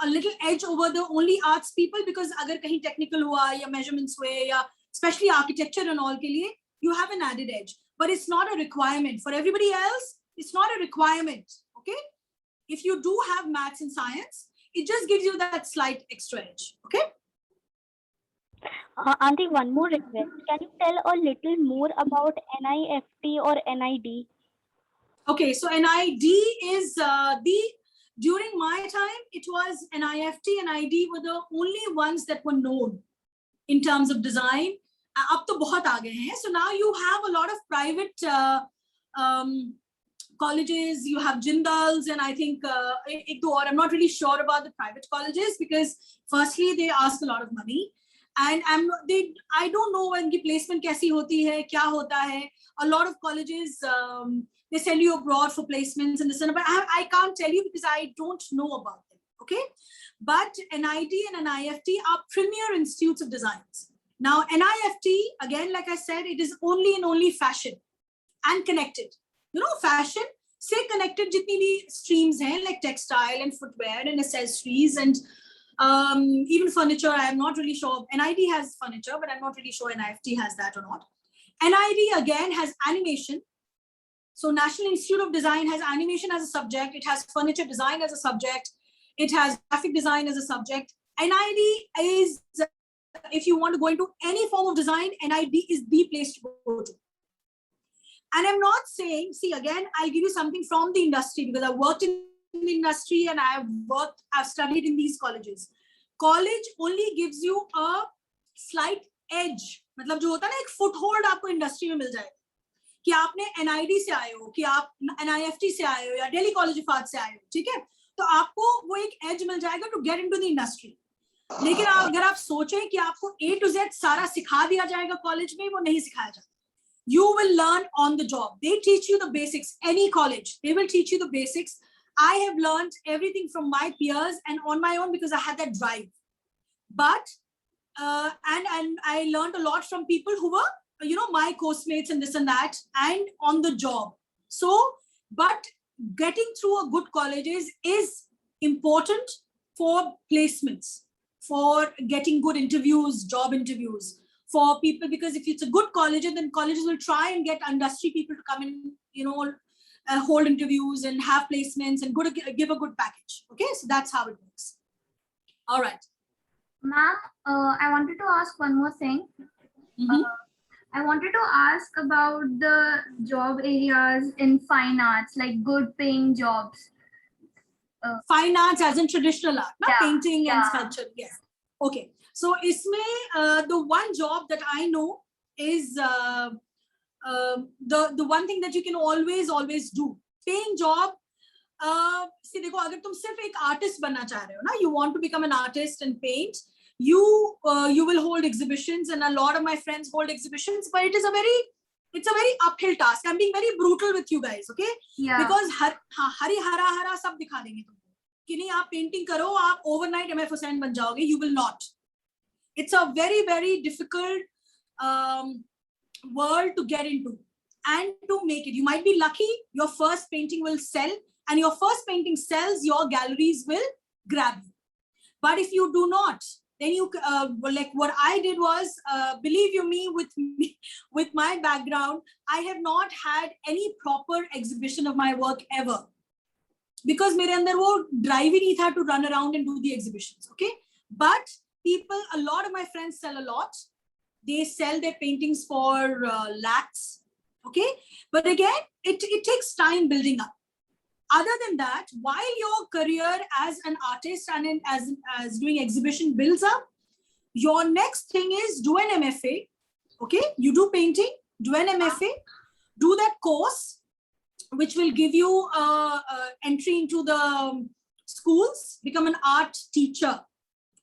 little edge over the only arts people, because अगर कहीं technical हुआ या measurements हुए या especially architecture and all के लिए, you have an added edge. But it's not a requirement. For everybody else, it's not a requirement, okay? If you do have maths and science, it just gives you that slight extra edge, okay? Auntie, one more request. Can you tell a little more about NIFT or NID? Okay, so NID is during my time, it was NIFT and NID were the only ones that were known in terms of design. Ab to bahut aage hain. So now you have a lot of private colleges, you have Jindals, and I think I'm not really sure about the private colleges because firstly, they ask a lot of money. And I don't know when the placement kaisi hoti hai, kya hota hai. A lot of colleges, they send you abroad for placements and this and that. But I can't tell you because I don't know about them, okay? But NID and NIFT are premier institutes of designs. Now, NIFT, again, like I said, it is only and only fashion and connected. You know, fashion, say connected jitni bhi streams hain, like textile and footwear and accessories and even furniture. I am not really sure. NID has furniture, but I'm not really sure NIFT has that or not. NID again has animation. So National Institute of Design has animation as a subject. It has furniture design as a subject. It has graphic design as a subject. NID is, if you want to go into any form of design, NID is the place to go to. And I'm not saying, see, again, I'll give you something from the industry because I worked in the industry and I've studied in these colleges. College only gives you a slight edge. मतलब जो होता है ना एक foothold आपको industry में मिल जाएगा कि आपने NID से आए हो, कि आप NIFT से आए हो या Delhi College of Arts से आए हो, ठीक है? तो आपको वो एक edge मिल जाएगा to get into the industry. लेकिन अगर आप सोचें कि आपको A to Z सारा सिखा दिया जाएगा college में, वो नहीं सिखाया जाता. You will learn on the job. They teach you the basics. Any college, they will teach you the basics. I have learned everything from my peers and on my own because I had that drive. But and I learned a lot from people who were, you know, my course mates and this and that, and on the job. So, but getting through a good colleges is important for placements, for getting good interviews, job interviews for people, because if it's a good college, then colleges will try and get industry people to come in, you know, hold interviews and have placements and give a good package. Okay, so that's how it works. All right. Ma'am, I wanted to ask one more thing. I wanted to ask about the job areas in fine arts, like good paying jobs. Fine arts as in traditional art, not Yeah, painting and yeah. sculpture. Yes. Okay. So isme the one job that I know is the one thing that you can always do. Paying job. See, देखो अगर तुम सिर्फ एक artist बनना चाह रहे हो ना, you want to become an artist and paint. You will hold exhibitions, and a lot of my friends hold exhibitions, but it's a very uphill task. I'm being very brutal with you guys, okay? Yeah. Because हरी हरा सब दिखा देंगे तुमको कि नहीं आप painting करो, आप overnight MF Hussain बन जाओगे. You will not. It's a very difficult world to get into and to make it. You might be lucky, your first painting will sell, and your first painting sells, your galleries will grab you. But if you do not, then you like what I did was, believe you me, with my background, I have not had any proper exhibition of my work ever. Because मेरे अंदर वो drive ही नहीं था to run around and do the exhibitions, okay? But people, a lot of my friends sell a lot. They sell their paintings for lakhs, okay? But again, it takes time building up. Other than that, while your career as an artist and as doing exhibition builds up, your next thing is do an MFA, okay? You do painting, do an MFA, do that course, which will give you entry into the schools, become an art teacher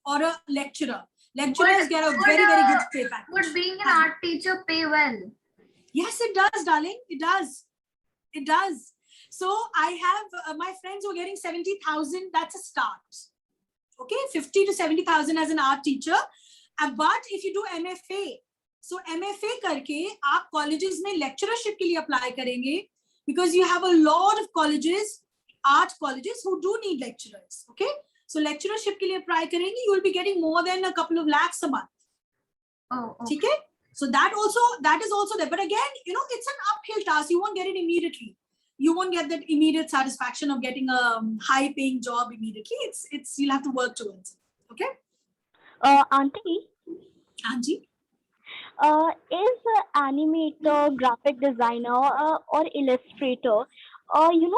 or a lecturer. Lecturers get a very, very good pay package. Would being an art teacher pay well? Yes, it does, darling. It does. It does. So I have my friends who are getting 70,000. That's a start. Okay, 50 to 70,000 as an art teacher. But if you do MFA, so MFA करके आप colleges में lecturership के लिए apply करेंगे, because you have a lot of colleges, art colleges, who do need lecturers. Okay, so lecturership के लिए apply करेंगे, you will be getting more than a couple of lakhs a month. Oh, okay. Okay? So that is also there. But again, you know, it's an uphill task. You won't get it immediately. You won't get that immediate satisfaction of getting a high-paying job immediately. It's you'll have to work towards it. Okay? Auntie, Anji? is animator, graphic designer, or illustrator,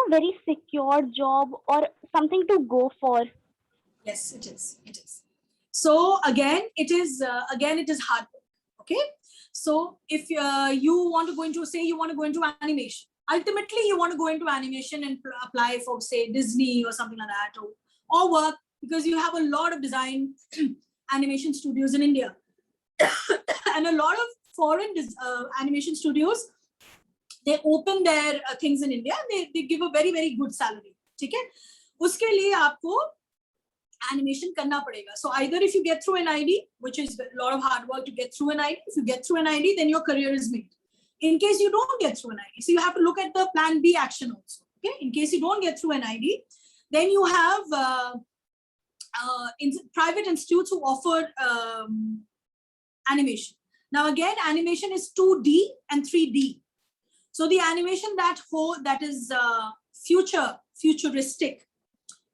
very secure job or something to go for? Yes, it is. It is. So again, it is hard work. Okay? So if you want to go into, say you want to go into animation, ultimately you want to go into animation and apply for, say, Disney or something like that, or work, because you have a lot of design animation studios in India. And a lot of foreign animation studios, they open their things in India and they give a very, very good salary. ठीक है? उसके लिए आपको animation करना पड़ेगा. So either if you get through an ID, which is a lot of hard work to get through an ID, if you get through an ID, then your career is made. In case you don't get through an ID, so you have to look at the plan B action also. Okay, in case you don't get through an ID, then you have private institutes who offer animation. Now again, animation is 2D and 3D. So the animation that is futuristic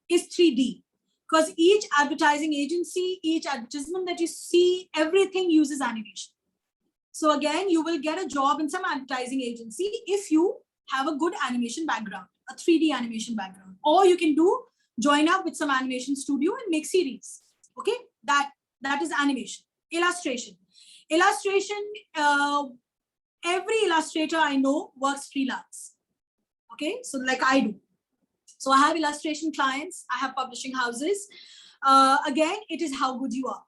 is 3D, because each advertising agency, each advertisement that you see, everything uses animation. So again, you will get a job in some advertising agency if you have a good animation background, a 3D animation background, or you can join up with some animation studio and make series. Okay, that is animation. Illustration, every illustrator I know works freelance. Okay, so like I do. So I have illustration clients, I have publishing houses. Again, it is how good you are.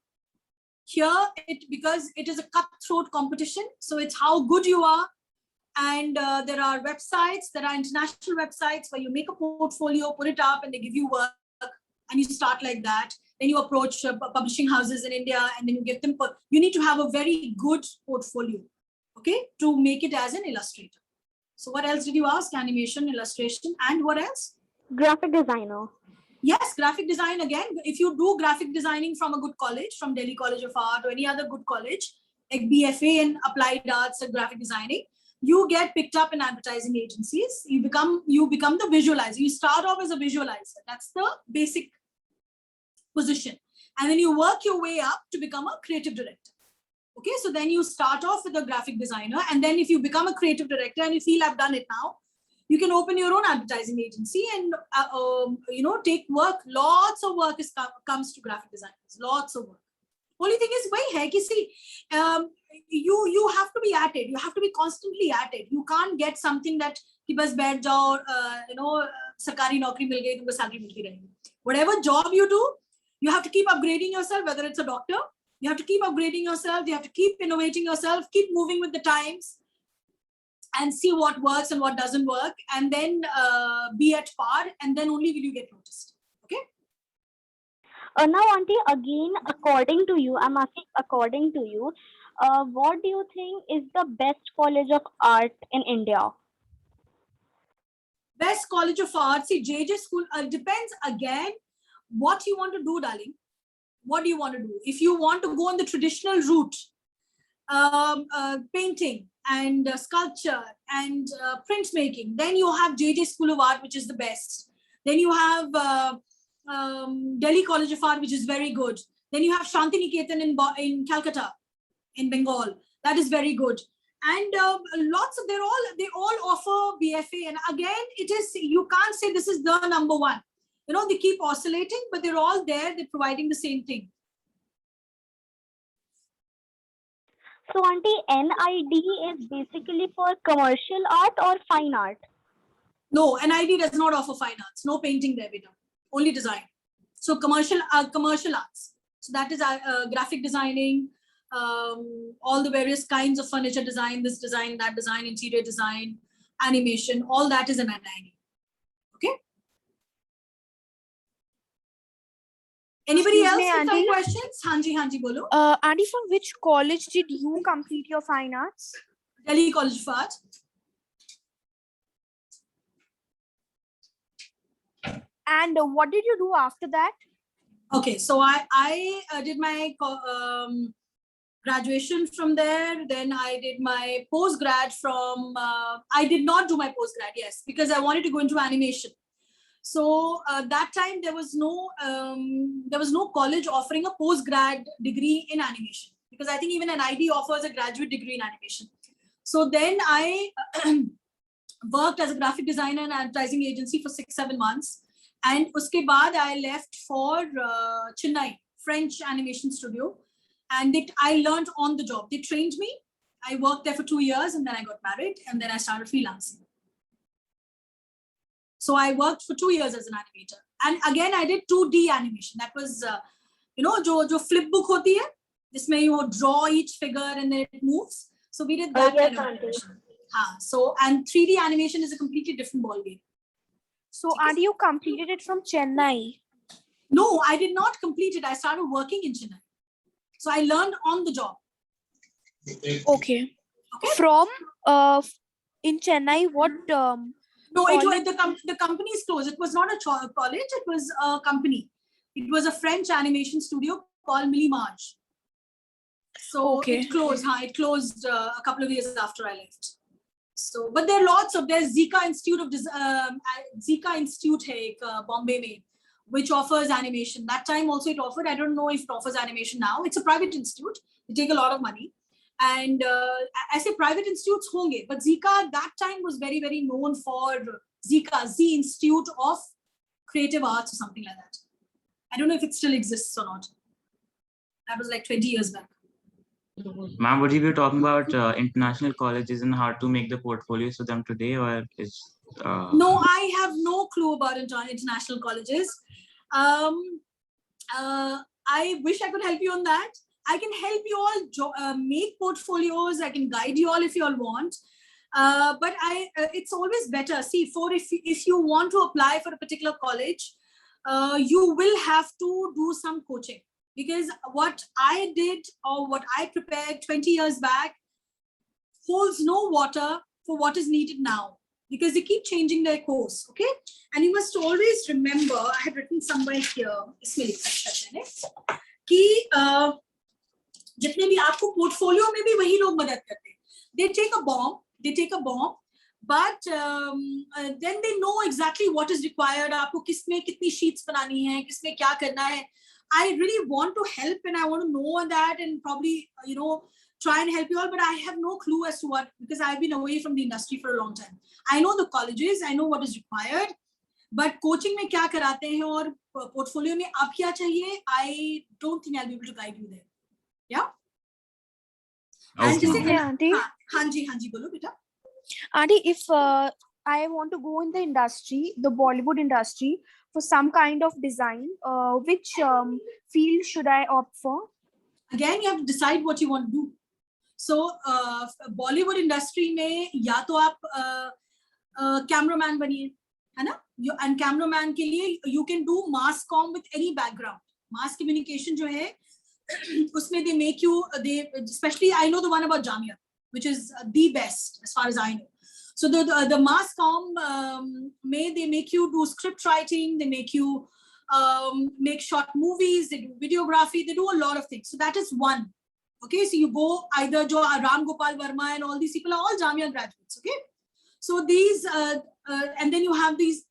Here, because it is a cutthroat competition, so it's how good you are. And there are websites, there are international websites where you make a portfolio, put it up, and they give you work, and you start like that. Then you approach publishing houses in India, and then you get them. You need to have a very good portfolio, okay, to make it as an illustrator. So what else did you ask? Animation, illustration, and what else? Graphic designer. Yes, graphic design. Again, if you do graphic designing from a good college, from Delhi College of Art or any other good college, like BFA in applied arts and graphic designing, you get picked up in advertising agencies. You become the visualizer. You start off as a visualizer. That's the basic position. And then you work your way up to become a creative director. Okay, so then you start off with a graphic designer. And then if you become a creative director and you feel I've done it now, you can open your own advertising agency and take work. Lots of work comes to graphic designers. Lots of work. Only thing is, you have to be at it. You have to be constantly at it. You can't get something that ki bas baith jao, sarkari naukri mil gayi, tumko salary milti rahegi. Whatever job you do, you have to keep upgrading yourself. Whether it's a doctor, you have to keep upgrading yourself. You have to keep innovating yourself. Keep moving with the times. And see what works and what doesn't work, and then be at par, and then only will you get noticed. Okay. Now, Auntie, again, according to you, I'm asking according to you, what do you think is the best college of art in India? Best college of art, see, JJ School, depends again what you want to do, darling. What do you want to do? If you want to go on the traditional route, painting, and sculpture and printmaking. Then you have JJ School of Art, which is the best. Then you have Delhi College of Art, which is very good. Then you have Shantiniketan in Calcutta, in Bengal. That is very good. And lots of, they all offer BFA. And again, it is, you can't say this is the number one. You know, they keep oscillating, but they're all there. They're providing the same thing. So, Auntie, NID is basically for commercial art or fine art? No, NID does not offer fine arts. No painting there, beta. Only design. So commercial arts. So that is graphic designing, all the various kinds of furniture design, this design, that design, interior design, animation, all that is an NID. Okay. Anybody else with some questions? Hanji, bolo. Auntie, from which college did you complete your fine arts? Delhi College of Art. And what did you do after that? Okay, so I did my graduation from there. Then I did my postgrad from, I did not do my postgrad, yes, because I wanted to go into animation. So that time there was no college offering a postgrad degree in animation, because I think even an NID offers a graduate degree in animation. So then I worked as a graphic designer and advertising agency for 6-7 months. And uske baad I left for Chennai, French animation studio. And I learned on the job. They trained me. I worked there for 2 years and then I got married and then I started freelancing. So I worked for 2 years as an animator. And again, I did 2D animation. That was, you know, jo flip book hoti hai, jisme you draw each figure and then it moves. So we did that kind of animation. So, and 3D animation is a completely different ballgame. So, Auntie, you completed it from Chennai? No, I did not complete it. I started working in Chennai. So I learned on the job. Okay. From in Chennai, what? No, it was the company is closed. It was not a college. It was a company. It was a French animation studio called Millie Marge. So it closed. It closed a couple of years after I left. So, but there are lots of, there's Zika Institute of Zika Institute hai Bombay mein, which offers animation. That time also it offered. I don't know if it offers animation now. It's a private institute. They take a lot of money. And I say private institutes honge, but Zika that time was very, very known for Zika, Z Institute of Creative Arts or something like that. I don't know if it still exists or not. That was like 20 years back. Ma'am, would you be talking about international colleges and how to make the portfolios for them today, or is? No, I have no clue about international colleges. I wish I could help you on that. I can help you all make portfolios. I can guide you all if you all want. But it's always better. See, if you want to apply for a particular college, you will have to do some coaching. Because what I did or what I prepared 20 years back holds no water for what is needed now, because they keep changing their course, okay? And you must always remember, I had written somewhere here, कि जितने भी आपको portfolio में भी वही लोग मदद करते हैं. They take a bomb, but then they know exactly what is required. आपको किसमें कितनी sheets बनानी है, किसमें क्या करना है. I really want to help and I want to know that and probably, you know, try and help you all, but I have no clue as to what, because I've been away from the industry for a long time. I know the colleges, I know what is required, but coaching में क्या कराते हैं और portfolio में आप क्या चाहिए, I don't think I'll be able to guide you there. Yeah? Okay. Auntie? Hanji, bolo beta. Auntie, if I want to go in the industry, the Bollywood industry, for some kind of design, which field should I opt for? Again, you have to decide what you want to do. So, Bollywood industry में या तो आप cameraman बनिए, है ना? And cameraman के लिए you can do mass comm with any background. Mass communication जो है, उसमें they make you, especially I know the one about Jamia, which is the best as far as I know. So the mass comm, they make you do script writing, they make you make short movies, they do videography, they do a lot of things. So that is one. Okay, so you go either Ram Gopal Verma and all these people are all Jamia graduates. Okay, so these and then you have these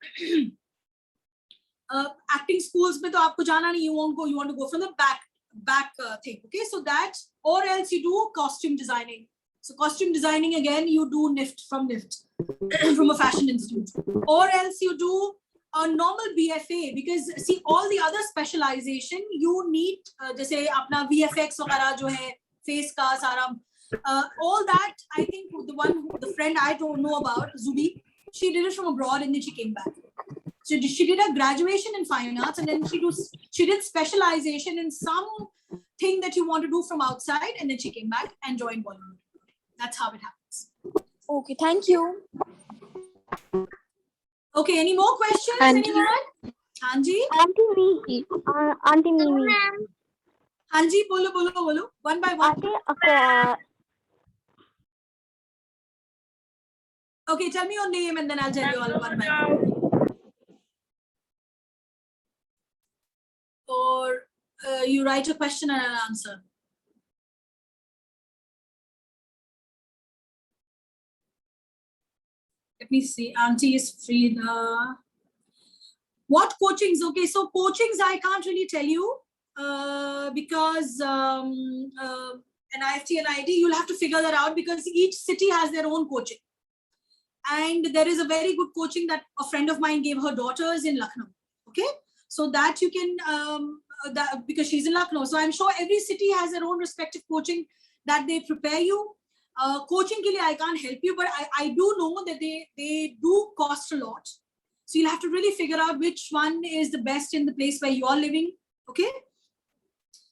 acting schools. Mein to aapko jana nahi, you won't go. You want to go from the back thing. Okay, so that, or else you do costume designing. So costume designing again, you do NIFT from NIFT from a fashion institute, or else you do a normal BFA, because see all the other specialization you need, jaise apna VFX वगैरह जो है, face का सारा, all that. I think the friend I don't know about, Zubi, she did it from abroad and then she came back. So she did a graduation in fine arts and then she did specialization in something that you want to do from outside, and then she came back and joined Bollywood. That's how it happens. Okay, thank you. Okay, any more questions? Auntie. Anyone? Hanji? Auntie Mimi. Hanji, bolo. One by one. Auntie, Okay, tell me your name and then I'll tell you all one by one. Or you write a question and an answer. Let me see. Auntie is Frida. What coachings? Okay, so coachings I can't really tell you because an IFT and ID, you'll have to figure that out because each city has their own coaching. And there is a very good coaching that a friend of mine gave her daughters in Lucknow. Okay, so that you can, because she's in Lucknow. So I'm sure every city has their own respective coaching that they prepare you. Coaching ke liye I can't help you, but I do know that they do cost a lot. So you'll have to really figure out which one is the best in the place where you're living. Okay.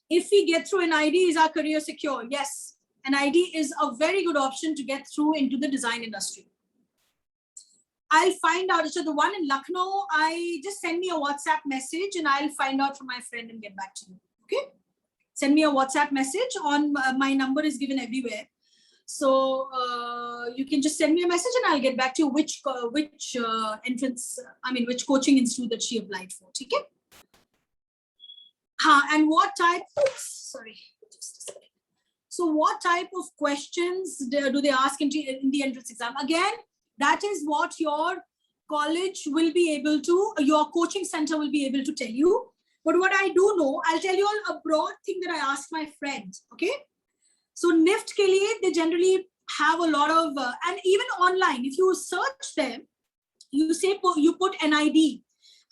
If we get through an ID, is our career secure? Yes. An ID is a very good option to get through into the design industry. I'll find out. So the one in Lucknow, I just send me a WhatsApp message and I'll find out from my friend and get back to you. Okay. Send me a WhatsApp message on my number is given everywhere. So you can just send me a message and I'll get back to you which coaching institute that she applied for. Okay. And what type? Oops, sorry, just a second. So what type of questions do they ask in the entrance exam? Again, that is what your college will be able to, your coaching center will be able to tell you. But what I do know, I'll tell you all a broad thing that I asked my friends. Okay. So NIFT ke liye, they generally have a lot of, and even online, if you search them, you say, you put NID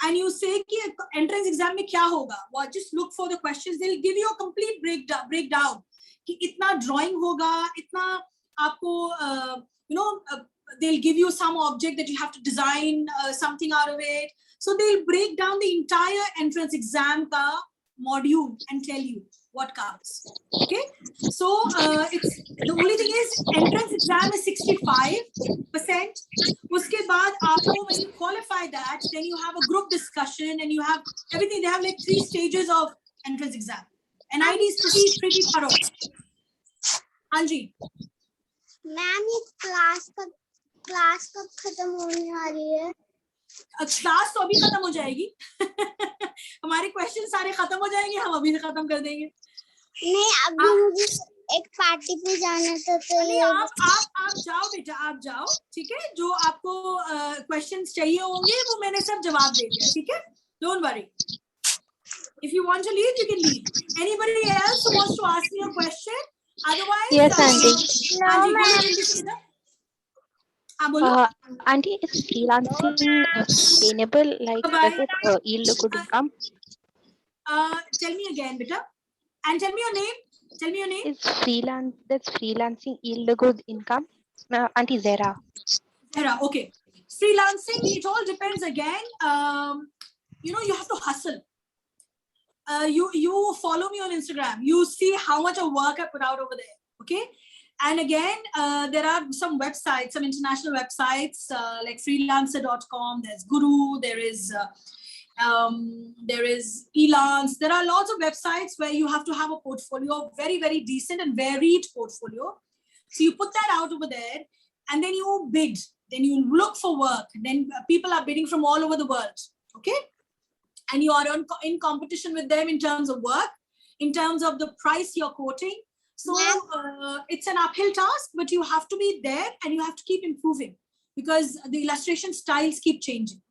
and you say ki entrance exam mein kya hoga? Well, just look for the questions. They'll give you a complete breakdown. Ki itna drawing hoga, itna aapko, they'll give you some object that you have to design something out of it. So they'll break down the entire entrance exam ka module and tell you what counts. Okay, so it's the only thing is entrance exam is 65%. Uske baad aapko, when you qualify that, then you have a group discussion and you have everything. They have like 3 stages of entrance exam. And ID is pretty thorough. Anji. Ma'am ये class कब खत्म होने वाली है? Class तो अभी खत्म हो जाएगी. हमारे क्वेश्चन सारे खत्म हो जाएंगे, हम अभी से खत्म कर देंगे. नहीं, अभी मुझे एक पार्टी पे जाना था तो नहीं, आप जाओ बेटा, आप जाओ. ठीक है, जो आपको क्वेश्चंस चाहिए होंगे वो मैंने सब जवाब दे दिया. ठीक है, don't worry. If you want to leave, you can leave. Anybody else who wants to ask me a question? Otherwise, yes, Auntie. Auntie, is freelancing sustainable? Like, does it yield a good income? Tell me again, beta, and tell me your name. Tell me your name. Is freelancing yield a good income? Auntie Zara. Zara, okay. Freelancing, it all depends again. You have to hustle. You follow me on Instagram. You see how much of work I put out over there. Okay. And again, there are some websites, some international websites like freelancer.com. There's Guru. There is Elance. There are lots of websites where you have to have a portfolio, very, very decent and varied portfolio. So you put that out over there and then you bid. Then you look for work. Then people are bidding from all over the world. Okay. And you are in competition with them in terms of work, in terms of the price you're quoting. So Ma'am. it's an uphill task, but you have to be there and you have to keep improving because the illustration styles keep changing.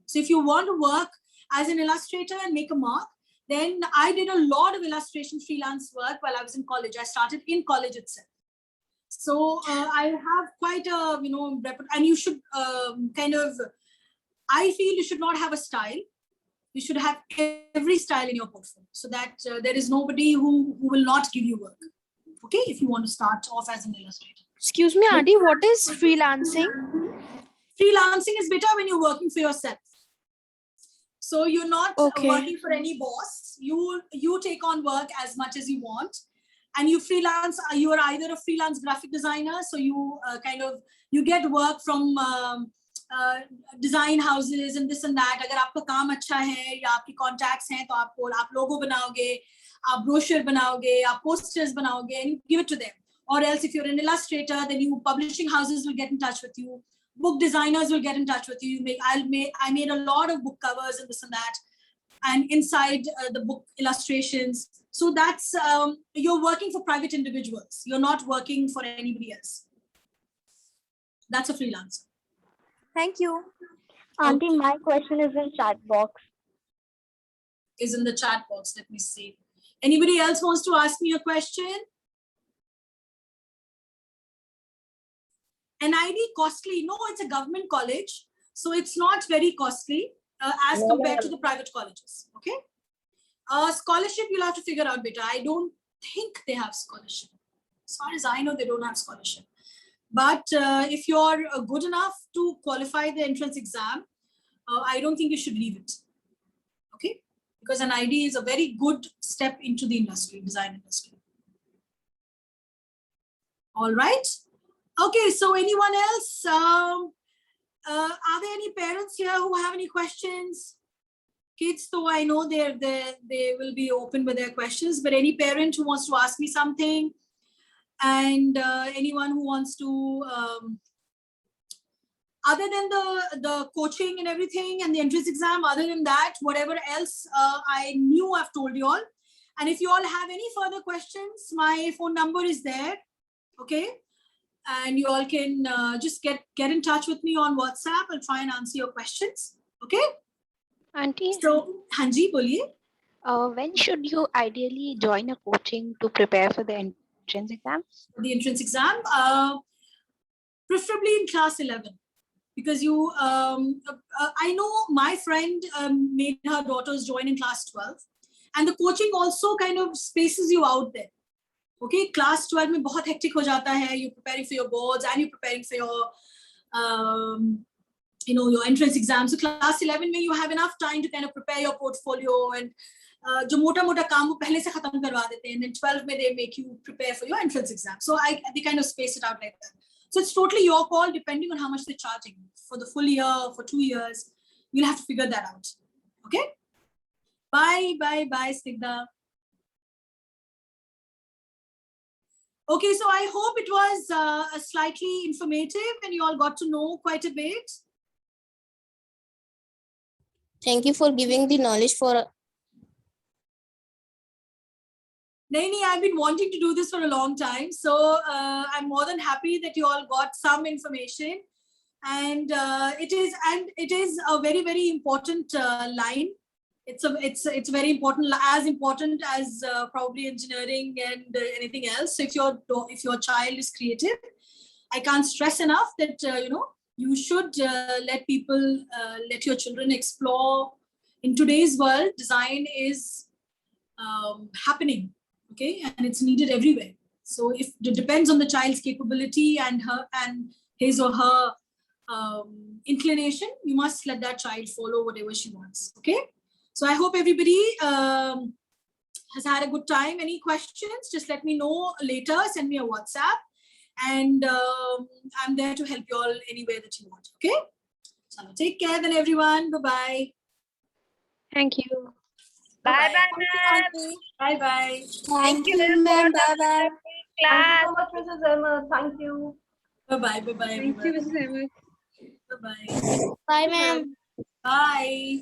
So if you want to work as an illustrator and make a mark, then I did a lot of illustration freelance work while I was in college. I started in college itself. So I have quite a, and you should I feel you should not have a style. You should have every style in your portfolio so that there is nobody who will not give you work. Okay, if you want to start off as an illustrator. Excuse me, Auntie, what is freelancing? Freelancing is better when you're working for yourself. So you're not working for any boss. You take on work as much as you want, and you freelance. You are either a freelance graphic designer, so you you get work from design houses and this and that. अगर आपका काम अच्छा है या आपकी contacts हैं, तो आप logo बनाओगे, आप brochure बनाओगे, आप posters बनाओगे, and you give it to them. Or else, if you're an illustrator, then you publishing houses will get in touch with you. Book designers will get in touch with you. I made a lot of book covers and this and that, and inside the book illustrations. So that's you're working for private individuals. You're not working for anybody else. That's a freelancer. Thank you. Auntie, my question is in chat box. Is in the chat box. Let me see. Anybody else wants to ask me a question? NID costly? No, it's a government college, so it's not very costly as compared to the private colleges. Okay. Scholarship, you'll have to figure out, beta. I don't think they have scholarship. As far as I know, they don't have scholarship. But if you're good enough to qualify the entrance exam, I don't think you should leave it. Okay, because NID is a very good step into the industry, design industry. All right. Okay, so anyone else? Are there any parents here who have any questions? Kids, though I know they will be open with their questions, but any parent who wants to ask me something, and anyone who wants to, other than the coaching and everything and the entrance exam, other than that, whatever else I knew, I've told you all. And if you all have any further questions, my phone number is there. Okay. And you all can just get in touch with me on WhatsApp. I'll try and answer your questions. Okay. Auntie, So, Hanji, boliye. when should you ideally join a coaching to prepare for the entrance exams? The entrance exam, preferably in class 11, because you, I know my friend made her daughters join in class 12, and the coaching also kind of spaces you out there. Okay, class 12 में बहुत hectic हो जाता है. You're preparing for your boards and you're preparing for your, your entrance exam. So class 11 में you have enough time to kind of prepare your portfolio and जो मोटा काम वो पहले से खत्म करवा देते हैं. And then 12 में they make you prepare for your entrance exam. So they kind of space it out like that. So it's totally your call depending on how much they're charging for the full year, for 2 years. You'll have to figure that out. Okay. Bye, Snigdha. Okay, so I hope it was slightly informative and you all got to know quite a bit. Thank you for giving the knowledge for. Naini, I've been wanting to do this for a long time. So I'm more than happy that you all got some information. And it is a very, very important line. It's very important, as important as probably engineering and anything else. So if your child is creative, I can't stress enough that you should let your children explore. In today's world, design is happening, okay, and it's needed everywhere. So if it depends on the child's capability and his or her inclination, you must let that child follow whatever she wants. Okay. So I hope everybody has had a good time. Any questions, just let me know later. Send me a WhatsApp and I'm there to help you all anywhere that you want. Okay. So take care then everyone. Bye-bye. Thank you. Bye bye. Bye-bye. Thank you, ma'am. Bye-bye. Class. Mrs. Ahmed. Thank you. Bye-bye. Bye-bye. Thank you, Mrs. Ahmed. Bye-bye. Bye, ma'am. Bye.